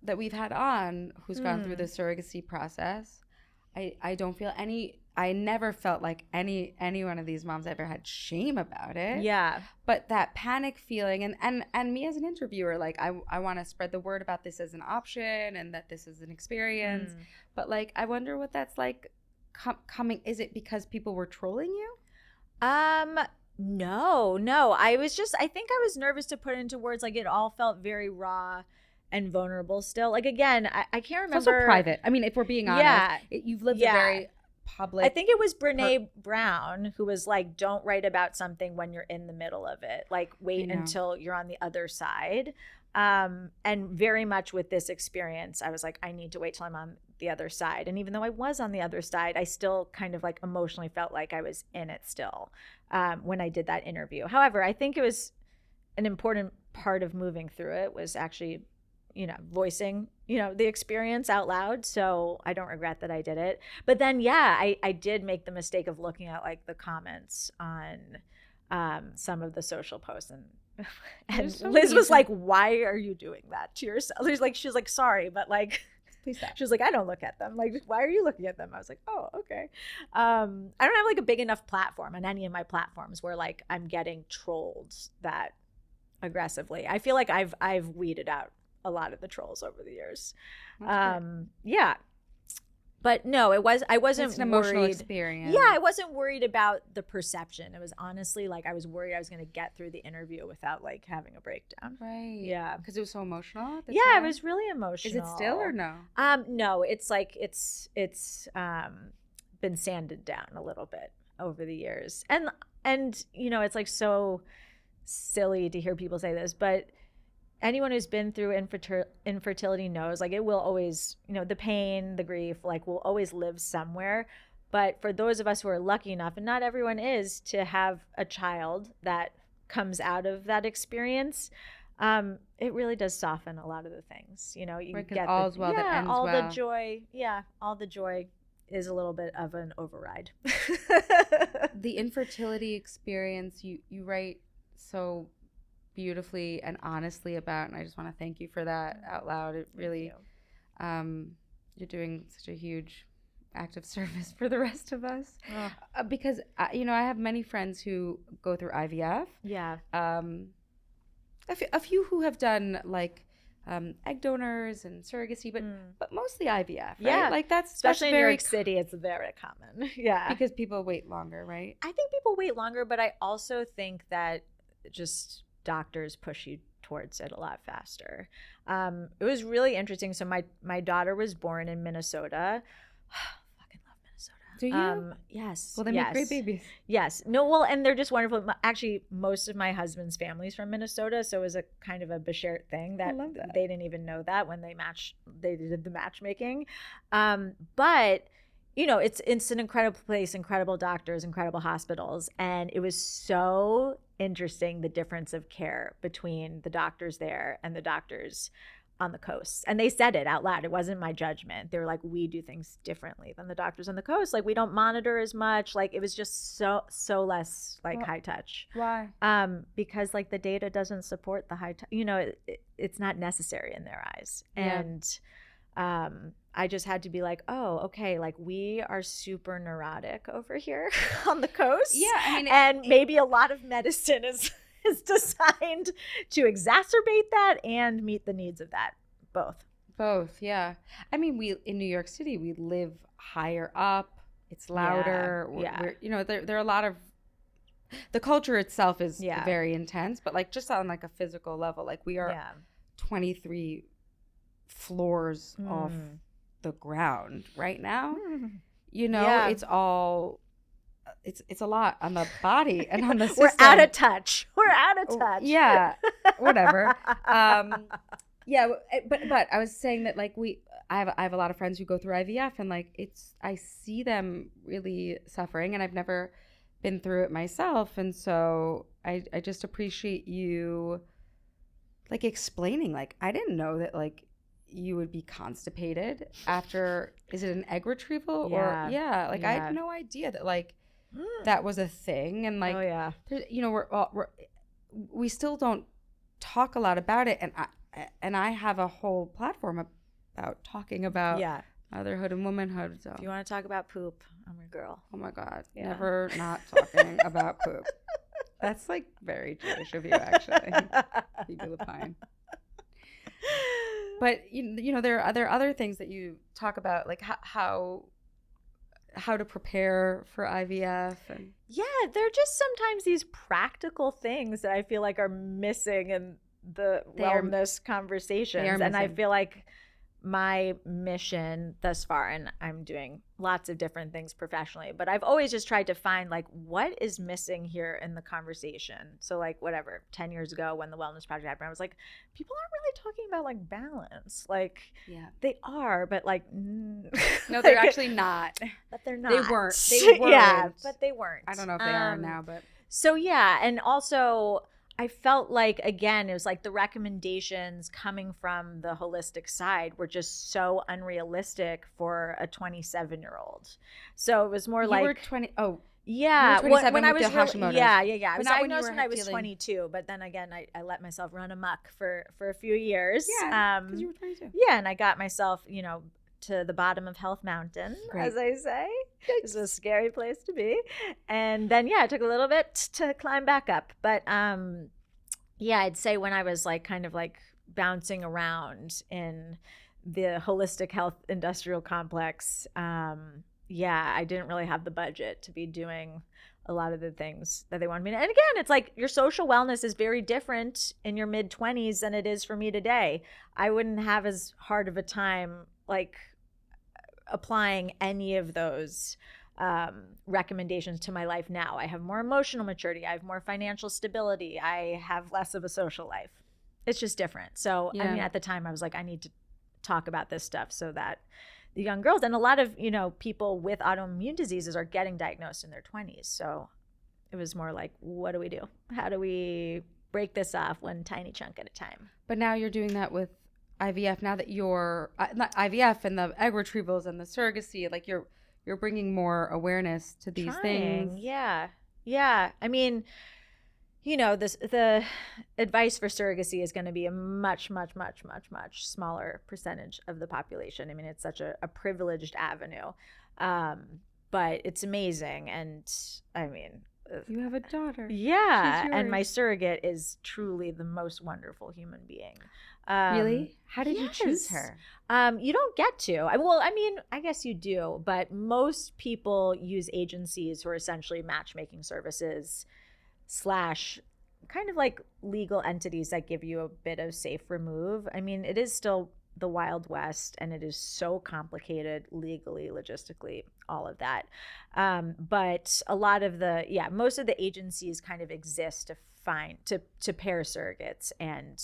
S5: that we've had on who's gone through the surrogacy process. I don't feel I never felt like any one of these moms ever had shame about it.
S4: Yeah.
S5: But that panic feeling and me as an interviewer, like I want to spread the word about this as an option and that this is an experience. But like I wonder what that's like coming. Is it because people were trolling you?
S4: No. I think I was nervous to put into words. Like it all felt very raw and vulnerable still. Like again, I can't remember.
S5: It's also private. I mean, if we're being honest, you've lived a very public.
S4: I think it was Brene Brown who was like, don't write about something when you're in the middle of it. Like wait until you're on the other side. And very much with this experience, I was like, I need to wait till I'm on the other side. And even though I was on the other side, I still kind of like emotionally felt like I was in it still when I did that interview. However, I think it was an important part of moving through it was actually, you know, voicing, you know, the experience out loud. So I don't regret that I did it. But then, I did make the mistake of looking at like the comments on some of the social posts and
S5: so
S4: Liz was like, why are you doing that to yourself? She was like, sorry, but like,
S5: please stop.
S4: She was like, I don't look at them. Like, why are you looking at them? I was like, oh, okay. I don't have like a big enough platform on any of my platforms where like I'm getting trolled that aggressively. I feel like I've weeded out a lot of the trolls over the years. Yeah. But no, I wasn't
S5: It's an emotional
S4: worried.
S5: experience.
S4: Yeah, I wasn't worried about the perception. It was honestly like I was worried I was going to get through the interview without like having a breakdown.
S5: Right.
S4: Yeah.
S5: Because it was so emotional at the
S4: Yeah,
S5: time?
S4: it was really emotional.
S5: Is it still or no?
S4: No, it's like it's been sanded down a little bit over the years. And you know, it's like so silly to hear people say this, but anyone who's been through infertility knows like it will always, you know, the pain, the grief, like will always live somewhere. But for those of us who are lucky enough, and not everyone is, to have a child that comes out of that experience, it really does soften a lot of the things. You know, you get
S5: all's well that ends
S4: all
S5: well.
S4: the joy. Yeah, all the joy is a little bit of an override.
S5: The infertility experience you write so beautifully and honestly about, and I just want to thank you for that out loud. It really, you're doing such a huge act of service for the rest of us. Because you know, I have many friends who go through IVF.
S4: Yeah.
S5: A few who have done like egg donors and surrogacy, but mostly IVF. Right?
S4: Yeah,
S5: like that's
S4: especially in New
S5: very
S4: York City, it's very common. Yeah,
S5: because people wait longer, right?
S4: I think people wait longer, but I also think that just doctors push you towards it a lot faster. It was really interesting. So my daughter was born in Minnesota. Fucking love Minnesota.
S5: Do you?
S4: Yes.
S5: Well, they make great babies.
S4: Yes. No, well, and they're just wonderful. Actually, most of my husband's family's from Minnesota, so it was a kind of a Bashert thing that, they didn't even know that when they did the matchmaking. But you know, it's an incredible place, incredible doctors, incredible hospitals, and it was so interesting, the difference of care between the doctors there and the doctors on the coast. And they said it out loud. It wasn't my judgment. They were like, we do things differently than the doctors on the coast. Like, we don't monitor as much. Like, it was just so less like high touch.
S5: Why?
S4: Because like the data doesn't support the high touch. You know, it's not necessary in their eyes.
S5: Yeah.
S4: And I just had to be like, oh, okay, like we are super neurotic over here on the coast.
S5: Yeah, I mean,
S4: and maybe a lot of medicine is designed to exacerbate that and meet the needs of that. Both,
S5: yeah. I mean, we in New York City, we live higher up. It's louder.
S4: Yeah.
S5: We're, you know, there are a lot of, the culture itself is
S4: Yeah.
S5: very intense, but like just on like a physical level, like we are 23 floors off the ground right now. You know, it's all, it's a lot on the body and on the system.
S4: We're out of touch.
S5: Yeah, whatever. Yeah, but I was saying that like I have a lot of friends who go through IVF, and like I see them really suffering, and I've never been through it myself, and so I just appreciate you like explaining. Like, I didn't know that like you would be constipated after, is it an egg retrieval? Or I had no idea that like that was a thing. And like, you know, we still don't talk a lot about it, and I have a whole platform about talking about motherhood and womanhood. So
S4: if you want to talk about poop, I'm your girl.
S5: Oh my God, never not talking about poop. That's like very Jewish of you, actually. Phoebe Lapine. But you know, there are other things that you talk about, like how to prepare for IVF. And
S4: they're just sometimes these practical things that I feel like are missing in the wellness conversations. And I feel like my mission thus far, and I'm doing lots of different things professionally, but I've always just tried to find like what is missing here in the conversation. So like whatever, 10 years ago when the Wellness Project happened, I was like, people aren't really talking about like balance. Like they are, but like
S5: no, they're actually not.
S4: But they're not.
S5: They weren't.
S4: Yeah, but they weren't.
S5: I don't know if they are now, but
S4: so and also I felt like, again, it was like the recommendations coming from the holistic side were just so unrealistic for a 27-year-old. So it was more
S5: you
S4: like
S5: were 20. Oh,
S4: yeah.
S5: you were 27
S4: when I was
S5: Hashimoto's.
S4: I was
S5: not
S4: diagnosed when I was 22, but then again, I let myself run amok for a few years.
S5: Yeah, because you were 22.
S4: Yeah, and I got myself, you know, to the bottom of Health Mountain, as I say. It's a scary place to be. And then, it took a little bit to climb back up. But, I'd say when I was like kind of like bouncing around in the holistic health industrial complex, I didn't really have the budget to be doing a lot of the things that they wanted me to. And again, it's like your social wellness is very different in your mid-20s than it is for me today. I wouldn't have as hard of a time like applying any of those recommendations to my life now. I have more emotional maturity. I have more financial stability. I have less of a social life. It's just different. So, I mean, at the time I was like, I need to talk about this stuff so that the young girls, and a lot of, you know, people with autoimmune diseases are getting diagnosed in their 20s. So it was more like, what do we do? How do we break this off one tiny chunk at a time?
S5: But now you're doing that with IVF, now that you're not IVF and the egg retrievals and the surrogacy, like you're bringing more awareness to these things.
S4: Yeah. I mean, you know, the advice for surrogacy is going to be a much, much, much, much, much smaller percentage of the population. I mean, it's such a privileged avenue, but it's amazing. And I mean,
S5: you have a daughter.
S4: Yeah, and my surrogate is truly the most wonderful human being.
S5: Really? How did you choose her?
S4: You don't get to. I mean, I guess you do, but most people use agencies who are essentially matchmaking services / kind of like legal entities that give you a bit of safe remove. I mean, it is still the Wild West, and it is so complicated legally, logistically, all of that. But a lot of most of the agencies kind of exist to pair surrogates and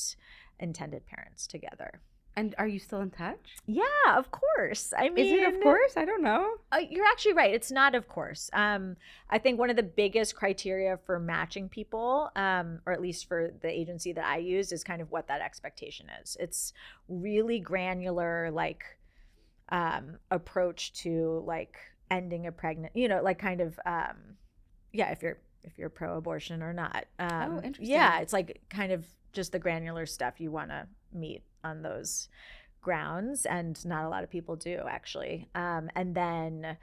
S4: intended parents together.
S5: And are you still in touch?
S4: Yeah, of course. I mean,
S5: is it of course? I don't know.
S4: You're actually right. It's not of course. I think one of the biggest criteria for matching people, or at least for the agency that I use, is kind of what that expectation is. It's really granular, like approach to like ending a pregnant, like kind of, if you're pro-abortion or not.
S5: Interesting.
S4: Yeah, it's like kind of just the granular stuff you want to meet on those grounds, and not a lot of people do actually. And then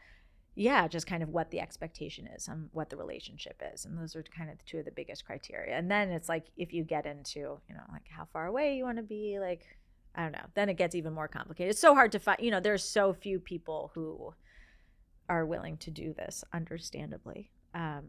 S4: just kind of what the expectation is and what the relationship is, and those are kind of two of the biggest criteria. And then it's like if you get into like how far away you want to be, like I don't know, then it gets even more complicated. It's so hard to find, there's so few people who are willing to do this, understandably.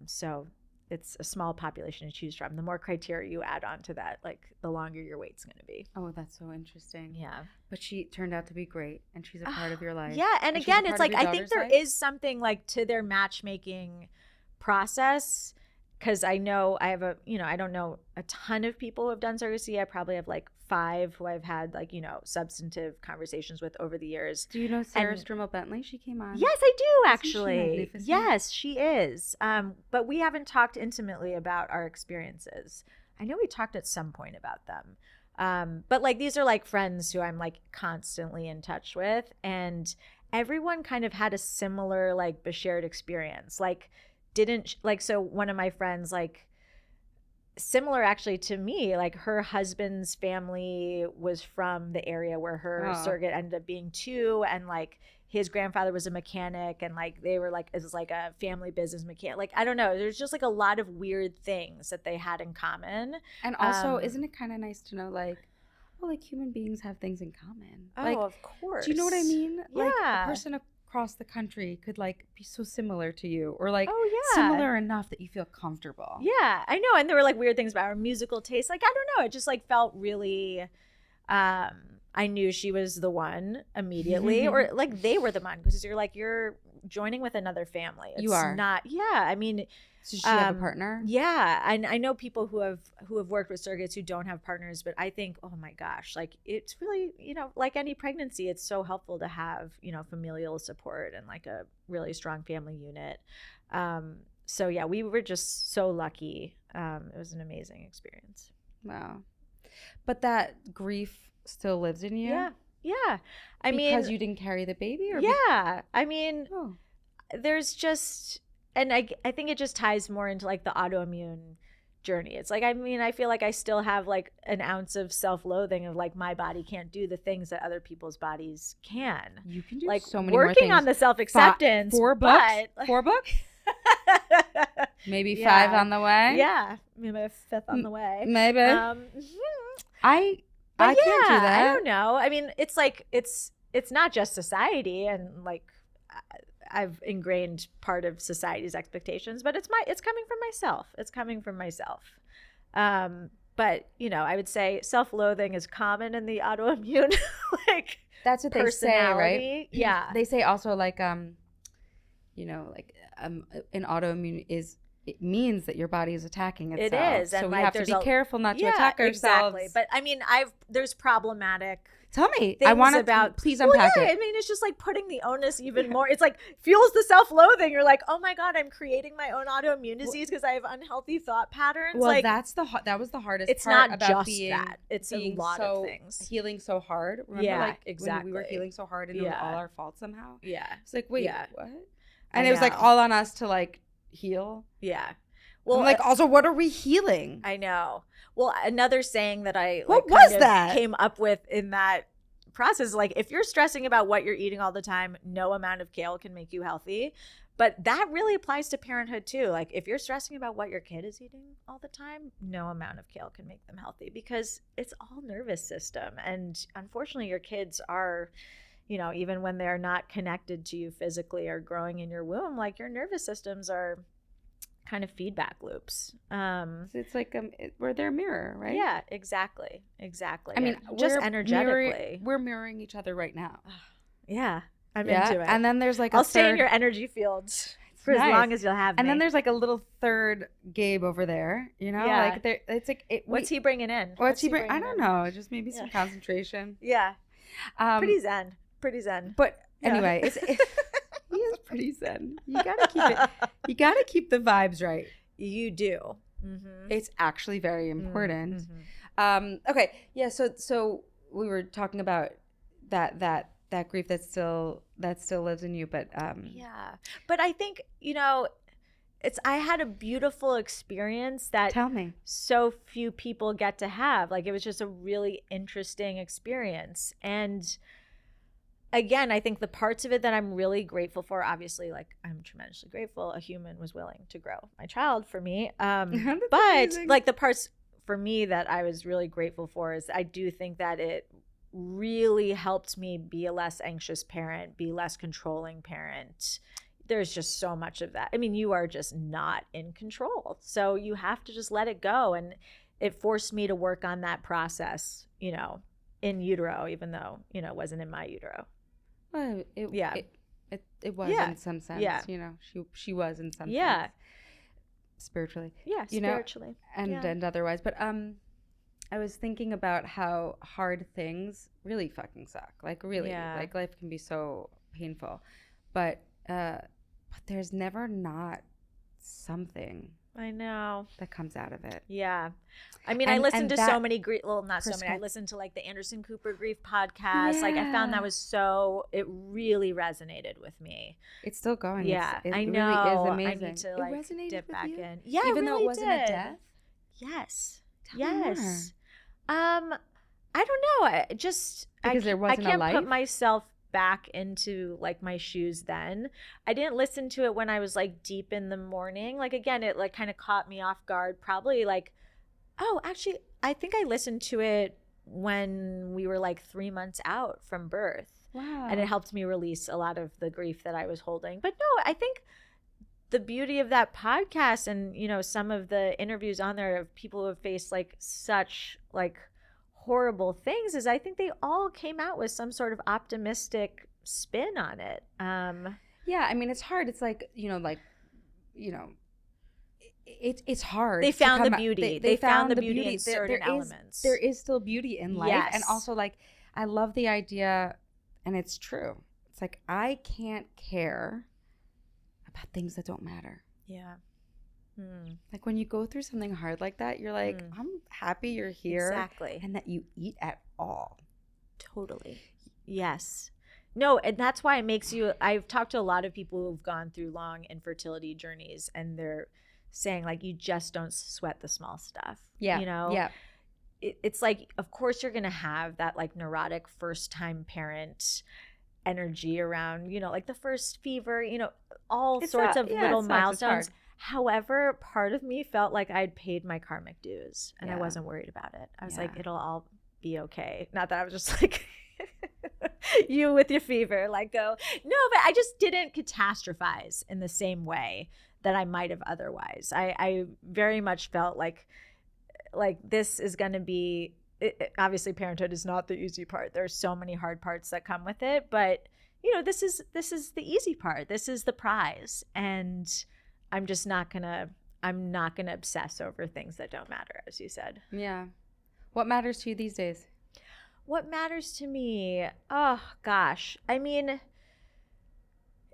S4: So it's a small population to choose from. The more criteria you add on to that, like the longer your wait's going to be.
S5: Oh, that's so interesting.
S4: Yeah.
S5: But she turned out to be great, and she's a part of your life.
S4: Yeah. And again, it's like, I think there
S5: life?
S4: is something like to their matchmaking process. Cause I know I have I don't know a ton of people who have done surrogacy. I probably have like 5 who I've had like, substantive conversations with over the years.
S5: Do you know Sarah Strummel Bentley? She came on.
S4: Yes, I do actually.
S5: Isn't she magnificent?
S4: Yes, she is. But we haven't talked intimately about our experiences. I know we talked at some point about them. But like these are like friends who I'm like constantly in touch with, and everyone kind of had a similar like shared experience. Like so one of my friends, like similar actually to me, like her husband's family was from the area where her surrogate ended up being too, and like his grandfather was a mechanic, and like they were like, it was like a family business mechanic. Like I don't know, there's just like a lot of weird things that they had in common.
S5: And also, isn't it kind of nice to know like, oh, like human beings have things in common? Like,
S4: of course.
S5: do you know what I mean?
S4: Yeah.
S5: Like a person across the country could like be so similar to you, or like
S4: yeah,
S5: similar enough that you feel comfortable.
S4: Yeah, I know. And there were like weird things about our musical taste. Like I don't know, it just like felt really I knew she was the one immediately, or like they were the one, because you're joining with another family. It's
S5: you are
S4: not. Yeah, I mean,
S5: does she have a partner?
S4: Yeah, I know people who have worked with surrogates who don't have partners, but I think, oh my gosh, like it's really, like any pregnancy, it's so helpful to have, familial support and like a really strong family unit. So yeah, we were just so lucky. It was an amazing experience.
S5: Wow. But that grief still lives in you?
S4: Yeah.
S5: Because you didn't carry the baby? Or
S4: I mean, there's just, and I think it just ties more into like the autoimmune journey. It's like, I mean, I feel like I still have like an ounce of self-loathing of like my body can't do the things that other people's bodies can.
S5: You can do
S4: like
S5: so many more things.
S4: Working on the self-acceptance.
S5: 4 books?
S4: But
S5: 4 books? Maybe 5 on the way?
S4: Yeah. Maybe a 5th on the way.
S5: Maybe. I can't do that.
S4: I don't know. I mean, it's like, it's not just society, and like I've ingrained part of society's expectations, but it's coming from myself. It's coming from myself. But I would say self-loathing is common in the autoimmune like
S5: that's what they say, right?
S4: Yeah.
S5: They say also like an autoimmune it means that your body is attacking itself.
S4: It is.
S5: So
S4: and
S5: we
S4: like,
S5: have to be careful not to attack ourselves.
S4: Exactly. But I mean, there's problematic.
S5: Tell me.
S4: I want
S5: to please unpack it.
S4: I mean, it's just like putting the onus even more. It's like fuels the self-loathing. You're like, oh my God, I'm creating my own autoimmune disease because I have unhealthy thought patterns.
S5: Well,
S4: like,
S5: that was the hardest
S4: it's
S5: part
S4: not
S5: about
S4: just
S5: being
S4: that. It's a lot of things.
S5: Healing so hard. Remember, like
S4: exactly.
S5: when we were healing so hard and it was all our fault somehow?
S4: Yeah.
S5: It's like, wait, what? And it was like all on us to like heal.
S4: Yeah. Well,
S5: I'm like, also, what are we healing?
S4: I know. Well, another saying that I came up with in that process, like if you're stressing about what you're eating all the time, no amount of kale can make you healthy. But that really applies to parenthood too. Like if you're stressing about what your kid is eating all the time, no amount of kale can make them healthy, because it's all nervous system. And unfortunately, your kids are, even when they're not connected to you physically or growing in your womb, like your nervous systems are kind of feedback loops.
S5: So it's like we're their mirror, right?
S4: Yeah, exactly.
S5: I mean,
S4: just energetically.
S5: we're mirroring each other right now.
S4: Yeah, I'm into it.
S5: And then there's like
S4: I'll stay in your energy field for as long as you'll have me.
S5: And then there's like a little third Gabe over there, you know?
S4: Yeah.
S5: Like it's like
S4: what's he bringing in?
S5: What's he bring? I don't know. Just maybe some concentration.
S4: Yeah. Pretty zen.
S5: But anyway, he is pretty zen. You gotta keep it. You gotta keep the vibes right.
S4: You do. Mm-hmm.
S5: It's actually very important.
S4: Mm-hmm.
S5: Okay. Yeah. So we were talking about that grief that still lives in you, but
S4: yeah. But I think I had a beautiful experience that
S5: tell me
S4: so few people get to have. Like, it was just a really interesting experience. And again, I think the parts of it that I'm really grateful for, obviously, like, I'm tremendously grateful a human was willing to grow my child for me. But
S5: amazing.
S4: like the parts for me that I was really grateful for is I do think that it really helped me be a less anxious parent, be less controlling parent. There's just so much of that. I mean, you are just not in control. So you have to just let it go. And it forced me to work on that process, in utero, even though, it wasn't in my utero.
S5: Well, it was in some sense.
S4: Yeah.
S5: She was in some
S4: sense.
S5: Spiritually.
S4: Yeah, spiritually.
S5: And otherwise. But I was thinking about how hard things really fucking suck. Like, really.
S4: Yeah.
S5: Like, life can be so painful. But there's never not something
S4: I know
S5: that comes out of it.
S4: Yeah. I mean, I listened to so many grief, well, not so many. I listened to like the Anderson Cooper grief podcast. Yeah. Like, I found that was it really resonated with me.
S5: It's still going.
S4: Yeah.
S5: I
S4: know.
S5: Really is amazing.
S4: I need to like dip back in.
S5: Yeah. Even though it wasn't a death?
S4: Yes.
S5: Tell me more.
S4: I don't know.
S5: There wasn't
S4: I can't
S5: a life?
S4: put myself back into like my shoes then. I didn't listen to it when I was like deep in the morning. Like, again, it like kind of caught me off guard. Probably like, actually, I think I listened to it when we were like 3 months out from birth.
S5: Wow.
S4: And it helped me release a lot of the grief that I was holding. But no, I think the beauty of that podcast and, some of the interviews on there of people who have faced like such like horrible things is I think they all came out with some sort of optimistic spin on it.
S5: Yeah, I mean, it's hard. It's like, it's hard.
S4: They found the beauty. They found the beauty in certain elements.
S5: There is still beauty in life.
S4: Yes.
S5: And also, like, I love the idea, and it's true. It's like, I can't care about things that don't matter.
S4: Yeah.
S5: Like, when you go through something hard like that, you're like, I'm happy you're here.
S4: Exactly.
S5: And that you eat at all.
S4: Totally. Yes. No, and that's why it makes you, I've talked to a lot of people who've gone through long infertility journeys, and they're saying like, you just don't sweat the small stuff.
S5: Yeah. Yeah.
S4: It's like, of course you're going to have that like neurotic first time parent energy around, like the first fever, all sorts of little milestones. However, part of me felt like I'd paid my karmic dues and I wasn't worried about it. I was like, it'll all be okay. Not that I was just like, you with your fever, like go. No, but I just didn't catastrophize in the same way that I might have otherwise. I very much felt like this is going to be, obviously parenthood is not the easy part. There's so many hard parts that come with it, but this is the easy part. This is the prize. And I'm not gonna obsess over things that don't matter, as you said.
S5: Yeah. What matters to you these days?
S4: What matters to me? Oh gosh. I mean,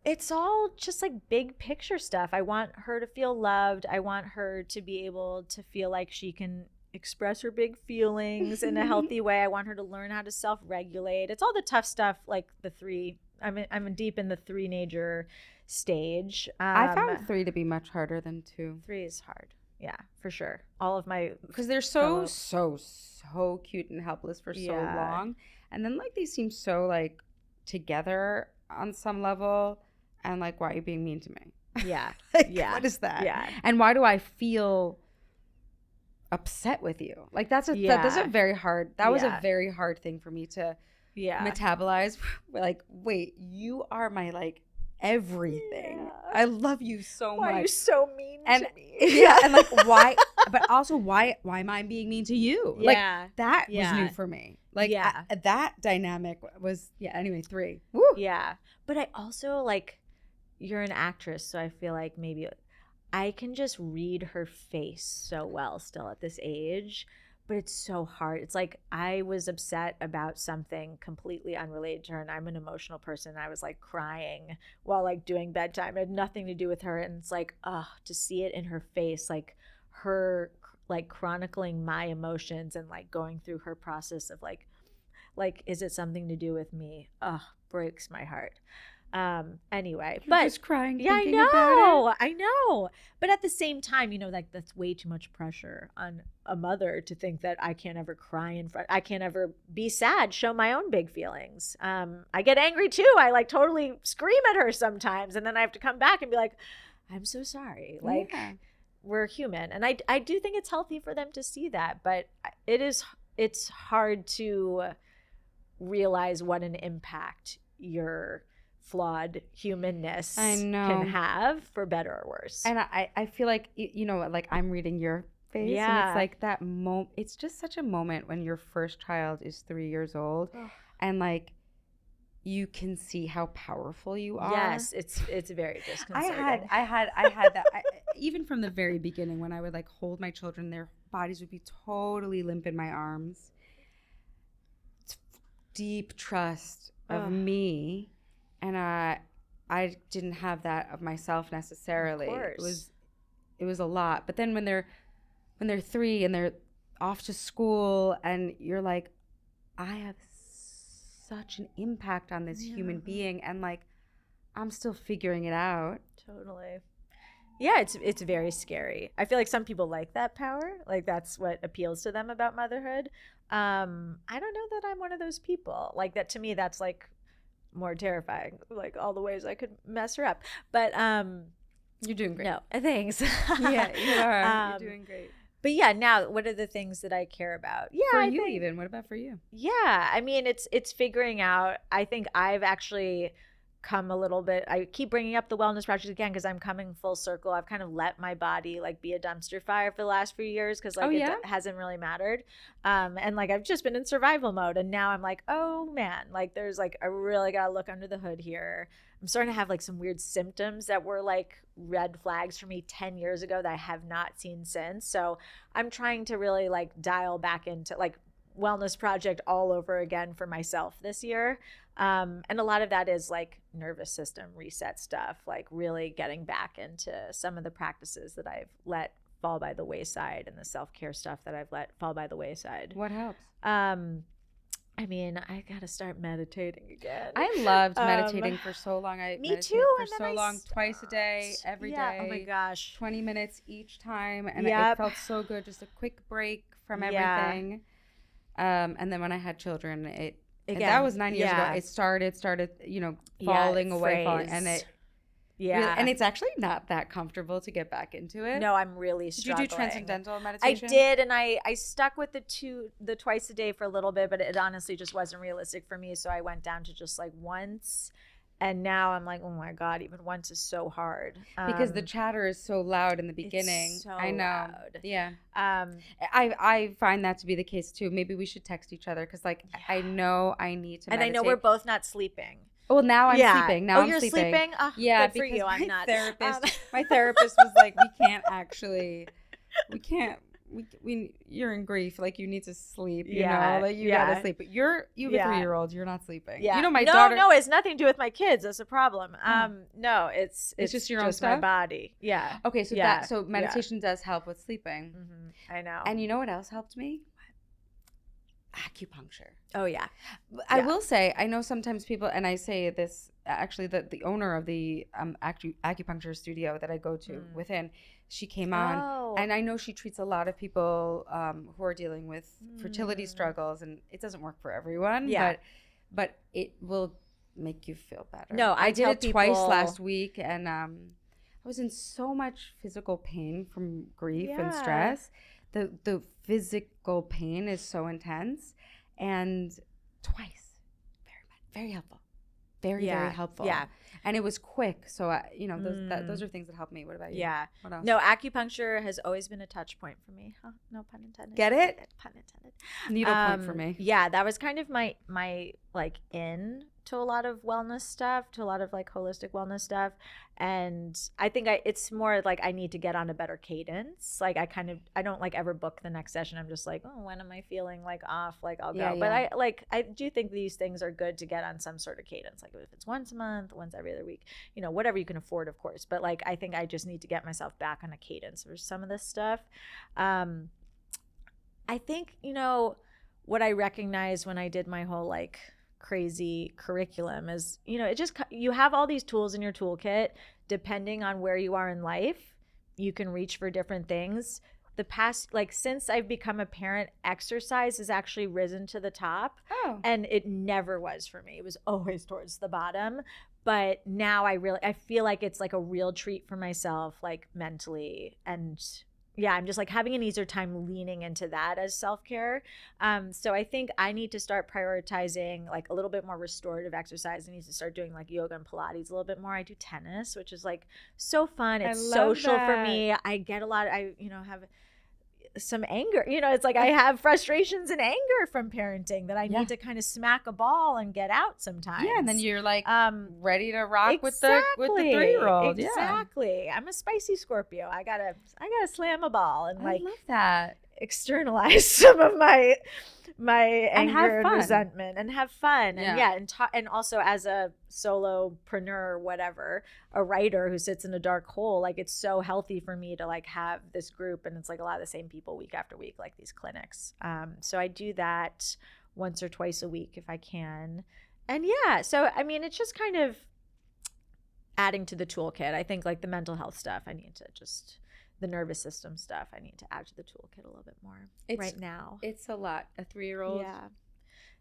S4: it's all just like big picture stuff. I want her to feel loved. I want her to be able to feel like she can express her big feelings in a healthy way. I want her to learn how to self-regulate. It's all the tough stuff, like the three. I'm deep in the three-nager stage.
S5: I found 3 to be much harder than 2.
S4: 3 is hard. Yeah, for sure. All of my,
S5: because they're so cute and helpless for so long, and then like they seem so like together on some level, and like, why are you being mean to me?
S4: Yeah.
S5: Like, what is that?
S4: Yeah.
S5: And why do I feel upset with you? Like that's a very hard. That was a very hard thing for me to metabolize. Like, wait, you are my like everything. I love you so much.
S4: Why are you so mean
S5: and
S4: to me.
S5: and like why, but also why am I being mean to you?
S4: Yeah.
S5: Like that was
S4: Yeah.
S5: new for me. Like
S4: Yeah.
S5: that dynamic was anyway 3. Woo.
S4: Yeah. But I also like, you're an actress, so I feel like maybe I can just read her face so well still at this age, but it's so hard. It's like I was upset about something completely unrelated to her, and I'm an emotional person. I was like crying while like doing bedtime. It had nothing to do with her, and it's like, to see it in her face, like her like chronicling my emotions and like going through her process of like is it something to do with me? Breaks my heart. Anyway,
S5: You're
S4: but
S5: just crying.
S4: yeah,
S5: Thinking about it.
S4: I know. But at the same time, like that's way too much pressure on a mother to think that I can't ever cry in front. I can't ever be sad, show my own big feelings. I get angry too. I like totally scream at her sometimes, and then I have to come back and be like, I'm so sorry. Like we're human, and I do think it's healthy for them to see that, but it's hard to realize what an impact your flawed humanness can have, for better or worse.
S5: And I feel like, like I'm reading your face.
S4: Yeah.
S5: And it's like that moment. It's just such a moment when your first child is 3 years old. And like you can see how powerful you are.
S4: Yes, it's very disconcerting.
S5: I had that even from the very beginning, when I would like hold my children, their bodies would be totally limp in my arms. Deep trust of me. And I didn't have that of myself necessarily.
S4: Of course.
S5: It was a lot. But then when they're 3 and they're off to school, and you're like, I have such an impact on this human being, and like I'm still figuring it out.
S4: Totally. Yeah, it's very scary. I feel like some people like that power. Like that's what appeals to them about motherhood. I don't know that I'm one of those people. Like that, to me, that's like more terrifying, like all the ways I could mess her up. But
S5: You're doing great.
S4: no, thanks.
S5: Yeah, you are. You're doing great.
S4: But yeah, now what are the things that I care about? Yeah,
S5: For you even. What about for you?
S4: Yeah, I mean, it's figuring out. I think I've actually come a little bit. I keep bringing up the wellness project again because I'm coming full circle. I've kind of let my body like be a dumpster fire for the last few years because like it hasn't really mattered. And like I've just been in survival mode, and now I'm like, oh man, like there's like I really gotta look under the hood here. I'm starting to have like some weird symptoms that were like red flags for me 10 years ago that I have not seen since. So I'm trying to really like dial back into like wellness project all over again for myself this year. And a lot of that is like nervous system reset stuff, like really getting back into some of the practices that I've let fall by the wayside and the self-care stuff that I've let fall by the wayside.
S5: What helps?
S4: I mean, I got to start meditating again.
S5: I loved meditating for so long.
S4: Me too.
S5: For so long, twice a day, every day.
S4: Oh my gosh.
S5: 20 minutes each time. And
S4: Yep.
S5: it felt so good. Just a quick break from everything. And then when I had children, that was 9 years ago. It started, falling away, and it. Yeah. And it's actually not that comfortable to get back into it.
S4: No, I'm really struggling.
S5: Did you do transcendental meditation?
S4: I did, and I stuck with the twice a day for a little bit, but it honestly just wasn't realistic for me. So I went down to just like once, and now I'm like, oh my God, even once is so hard.
S5: Because the chatter is so loud in the beginning.
S4: It's so
S5: I know.
S4: loud.
S5: Yeah. I find that to be the case too. Maybe we should text each other because like I know I need to meditate.
S4: And I know we're both not sleeping.
S5: Well, now I'm sleeping. Now I'm
S4: you're sleeping? Oh,
S5: yeah,
S4: good for you. I'm not.
S5: My therapist was like, you're in grief. Like you need to sleep. You know, like you gotta sleep. But you have a 3-year-old. You're not sleeping.
S4: Yeah.
S5: You know, my daughter.
S4: No, it's nothing to do with my kids. That's a problem. No, it's
S5: just your own
S4: just my
S5: stuff?
S4: body. Yeah.
S5: Okay, so meditation does help with sleeping.
S4: Mm-hmm. I know.
S5: And you know what else helped me? Acupuncture.
S4: Oh yeah.
S5: I will say, I know sometimes people, and I say this actually, the owner of the acupuncture studio that I go to within, she came on, and I know she treats a lot of people who are dealing with fertility struggles, and it doesn't work for everyone. Yeah. But it will make you feel better.
S4: No, I
S5: did it twice last week, and I was in so much physical pain from grief and stress. The physical pain is so intense, and twice, very helpful. very
S4: Yeah.
S5: helpful.
S4: Yeah.
S5: And it was quick. So, those are things that helped me. What about you?
S4: Yeah.
S5: What else?
S4: No, acupuncture has always been a touch point for me. Huh? No pun intended.
S5: Get it?
S4: Pun intended.
S5: Needle point for me.
S4: Yeah, that was kind of my like in to a lot of wellness stuff, to a lot of like holistic wellness stuff. And I think it's more like I need to get on a better cadence. Like I don't like ever book the next session. I'm just like, oh, when am I feeling like off? Like I'll go. But I do think these things are good to get on some sort of cadence. Like if it's once a month, once every other week, whatever you can afford, of course. But like I think I just need to get myself back on a cadence for some of this stuff. I think, what I recognized when I did my whole like crazy curriculum is, you have all these tools in your toolkit. Depending on where you are in life, you can reach for different things. The past, like since I've become a parent, exercise has actually risen to the top.
S5: Oh.
S4: And it never was for me. It was always towards the bottom. But now I feel like it's like a real treat for myself, like mentally. And yeah, I'm just like having an easier time leaning into that as self-care. So I think I need to start prioritizing like a little bit more restorative exercise. I need to start doing like yoga and Pilates a little bit more. I do tennis, which is like so fun. It's social for me. I get a lot. I have some anger. It's like I have frustrations and anger from parenting that I need to kind of smack a ball and get out sometimes.
S5: Yeah, and then you're like ready to rock with the 3-year-old.
S4: Exactly. Yeah. I'm a spicy Scorpio. I gotta slam a ball and
S5: I love that.
S4: Externalize some of my
S5: And have
S4: anger and
S5: fun.
S4: resentment and have fun.
S5: Yeah.
S4: And also as a solopreneur, whatever, a writer who sits in a dark hole, like it's so healthy for me to like have this group, and it's like a lot of the same people week after week, like these clinics. So I do that once or twice a week if I can. And yeah, so I mean, it's just kind of adding to the toolkit. I think like the mental health stuff, I need to just, the nervous system stuff, I need to add to the toolkit a little bit more right now.
S5: It's a lot. A 3-year-old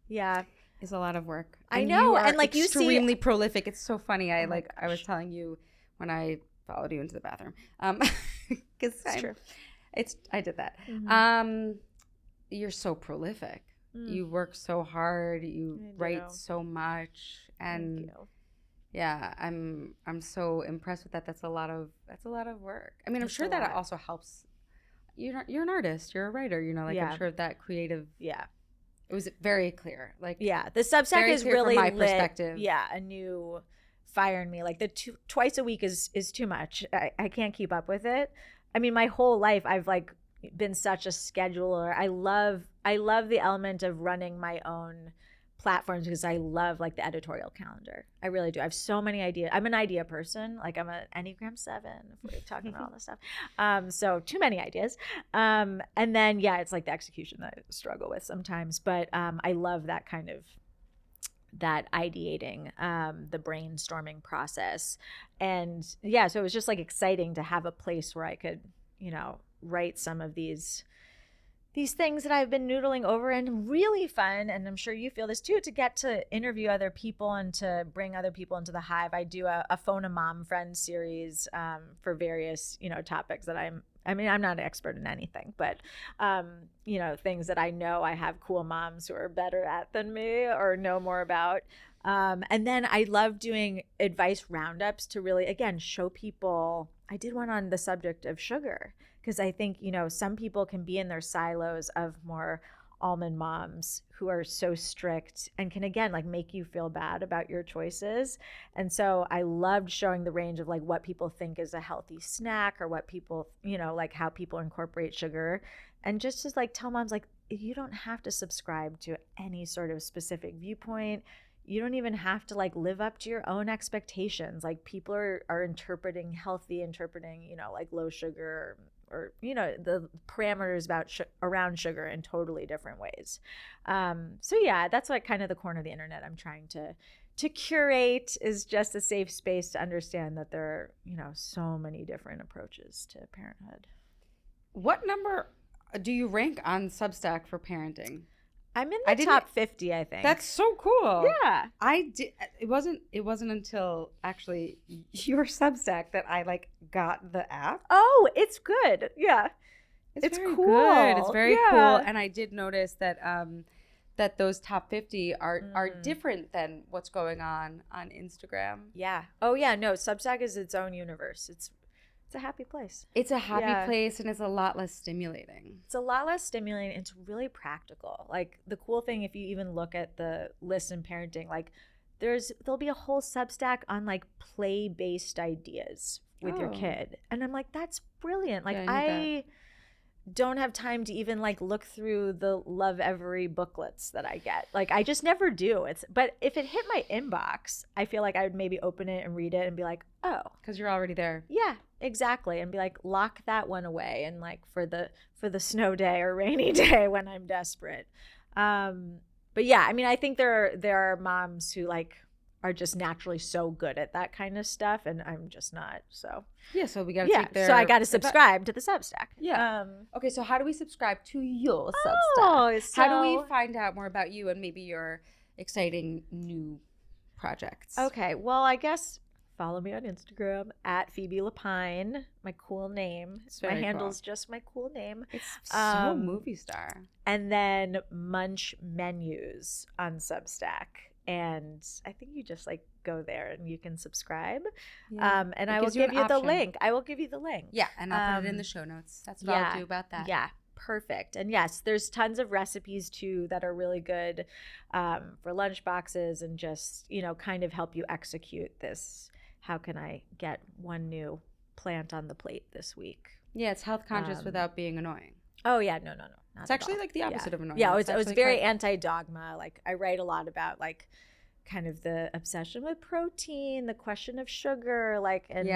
S4: Yeah.
S5: is a lot of work.
S4: I know.
S5: You are
S4: and like you see,
S5: extremely prolific. It's so funny. I
S4: gosh.
S5: was telling you when I followed you into the bathroom. Because I did that.
S4: Mhm.
S5: You're so prolific. You work so hard. You write so much. And
S4: Thank you.
S5: yeah, I'm so impressed with that. That's a lot of work. I mean, I'm
S4: It's
S5: sure
S4: a
S5: that
S4: lot.
S5: it also helps. You're an artist. You're a writer. I'm sure that creative.
S4: Yeah.
S5: It was very clear. Like
S4: Yeah. The Substack
S5: very
S4: is
S5: clear from
S4: really
S5: my
S4: lit.
S5: perspective.
S4: Yeah. A new fire in me. Like the twice a week is too much. I can't keep up with it. I mean, my whole life I've like been such a scheduler. I love the element of running my own platforms because I love like the editorial calendar. I really do. I have so many ideas. I'm an idea person. Like I'm an Enneagram 7 if we're talking about all this stuff. So too many ideas. And then it's like the execution that I struggle with sometimes. But I love that kind of that ideating, the brainstorming process. And so it was just like exciting to have a place where I could, write some of these things that I've been noodling over, and really fun. And I'm sure you feel this too, to get to interview other people and to bring other people into the hive. I do a phone a mom friend series for various, topics that I'm not an expert in anything, but, things that I know I have cool moms who are better at than me or know more about. And then I love doing advice roundups to really, again, show people. I did one on the subject of sugar because I think, some people can be in their silos of more almond moms who are so strict and can, again, like make you feel bad about your choices. And so I loved showing the range of like what people think is a healthy snack or what people, like how people incorporate sugar, and just to like tell moms, like, you don't have to subscribe to any sort of specific viewpoint. You don't even have to like live up to your own expectations. Like people are interpreting healthy, like low sugar or the parameters around sugar in totally different ways. So that's like kind of the corner of the internet I'm trying to curate, is just a safe space to understand that there are, so many different approaches to parenthood.
S5: What number do you rank on Substack for parenting?
S4: I'm in the top 50, I think.
S5: That's so cool.
S4: Yeah.
S5: I did. It wasn't until actually your Substack that I like got the app.
S4: Oh, it's good. Yeah.
S5: It's
S4: very
S5: cool.
S4: cool.
S5: It's very cool. And I did notice that that those top 50 are different than what's going on Instagram.
S4: Yeah. Oh yeah. No, Substack is its own universe. It's a happy place.
S5: It's a happy place, and it's a lot less stimulating.
S4: It's a lot less stimulating. It's really practical. Like the cool thing, if you even look at the list in parenting, like there'll be a whole Substack on like play-based ideas with your kid, and I'm like, that's brilliant. Like I don't have time to even like look through the Love Every booklets that I get. Like I just never do. But if it hit my inbox, I feel like I would maybe open it and read it and be like, oh,
S5: because you're already there.
S4: Yeah, exactly. And be like, lock that one away, and like for the snow day or rainy day when I'm desperate. But yeah, I mean, I think there are moms who like are just naturally so good at that kind of stuff, and I'm just not. So
S5: yeah, so we got to take their.
S4: So I got to subscribe to the Substack.
S5: Yeah. Okay, so how do we subscribe to your Substack?
S4: Oh, so
S5: how do we find out more about you and maybe your exciting new projects?
S4: Okay, well, I guess follow me on Instagram at Phoebe Lapine, my cool name. My handle's just my cool name.
S5: It's so movie star.
S4: And then Munch Menus on Substack. And I think you just like go there and you can subscribe.
S5: Yeah.
S4: And I will give you the link. I will give you the link.
S5: Yeah, and I'll put it in the show notes. That's what I'll do about that.
S4: Yeah, perfect. And yes, there's tons of recipes too that are really good for lunch boxes and just, kind of help you execute this. How can I get one new plant on the plate this week?
S5: Yeah, it's health conscious without being annoying.
S4: Oh yeah, no.
S5: It's actually like the opposite of annoying.
S4: Yeah, I was very anti-dogma. Like I write a lot about like kind of the obsession with protein, the question of sugar, like, and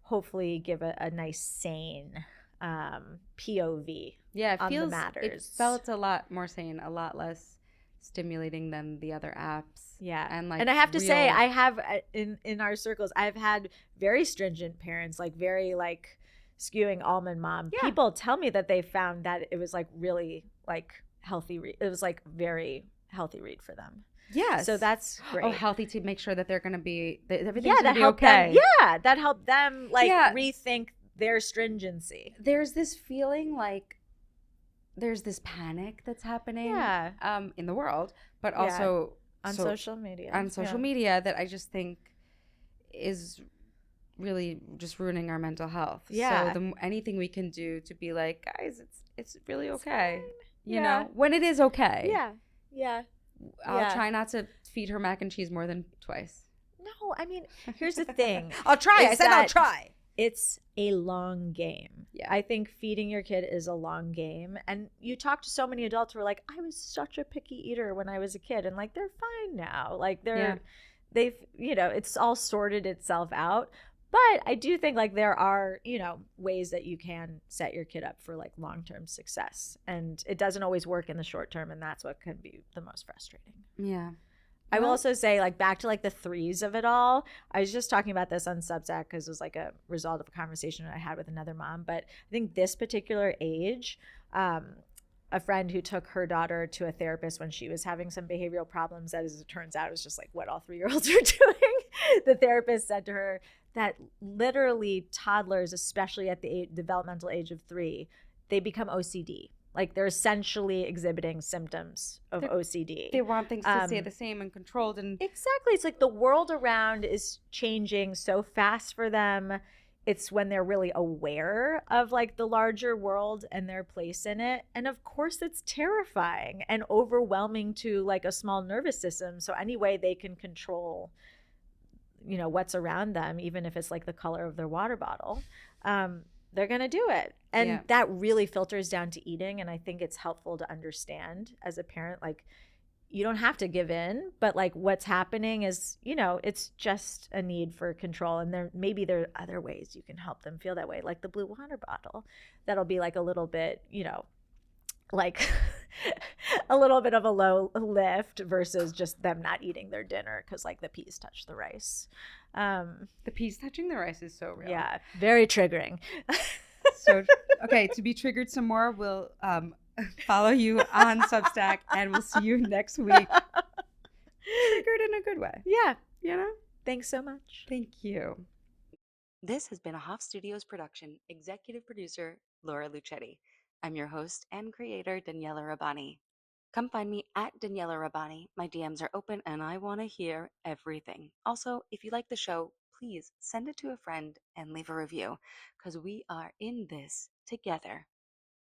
S4: hopefully give a nice sane POV.
S5: Yeah,
S4: on the matters.
S5: It felt a lot more sane, a lot less stimulating than the other apps.
S4: Yeah,
S5: and
S4: I have to say, I have in our circles, I've had very stringent parents, like very like skewing almond mom. Yeah. People tell me that they found that it was like really like healthy. It was like very healthy read for them.
S5: Yeah,
S4: so that's great.
S5: Oh, healthy to make sure that they're going to be everything's going to be
S4: okay. That helped them like rethink their stringency.
S5: There's this feeling like there's this panic that's happening in the world, but also
S4: on social media.
S5: On social media that I just think is really just ruining our mental health.
S4: Yeah.
S5: So anything we can do to be like, guys, it's really okay. You know, when it is okay.
S4: Yeah. Yeah.
S5: I'll try not to feed her mac and cheese more than twice.
S4: No, I mean, here's the thing.
S5: I'll try. I said I'll try.
S4: It's a long game.
S5: Yeah.
S4: I think feeding your kid is a long game. And you talk to so many adults who are like, I was such a picky eater when I was a kid. And like, they're fine now. Like they've, it's all sorted itself out. But I do think like there are, ways that you can set your kid up for like long-term success. And it doesn't always work in the short term. And that's what can be the most frustrating.
S5: Yeah.
S4: I will also say, like, back to like the threes of it all. I was just talking about this on Substack because it was like a result of a conversation I had with another mom. But I think this particular age, a friend who took her daughter to a therapist when she was having some behavioral problems, that as it turns out, it was just like what all 3-year-olds are doing. The therapist said to her that literally toddlers, especially at the developmental age of 3, they become OCD. Like they're essentially exhibiting symptoms of OCD.
S5: They want things to stay the same and controlled. And
S4: exactly. It's like the world around is changing so fast for them. It's when they're really aware of like the larger world and their place in it. And of course it's terrifying and overwhelming to like a small nervous system. So any way they can control, what's around them, even if it's like the color of their water bottle, they're going to do it. And that really filters down to eating. And I think it's helpful to understand as a parent, like, you don't have to give in, but like what's happening is, it's just a need for control. And maybe there are other ways you can help them feel that way, like the blue water bottle. That'll be like a little bit, like a little bit of a low lift versus just them not eating their dinner because like the peas touch the rice.
S5: The peas touching the rice is so real.
S4: Yeah, very triggering.
S5: So, okay, to be triggered some more, we'll follow you on Substack and we'll see you next week. Triggered in a good way.
S4: Yeah. Thanks so much.
S5: Thank you.
S1: This has been a Hoff Studios production. Executive producer, Laura Lucetti. I'm your host and creator, Daniella Rabbani. Come find me at Daniella Rabbani. My DMs are open and I want to hear everything. Also, if you like the show, please send it to a friend and leave a review because we are in this together.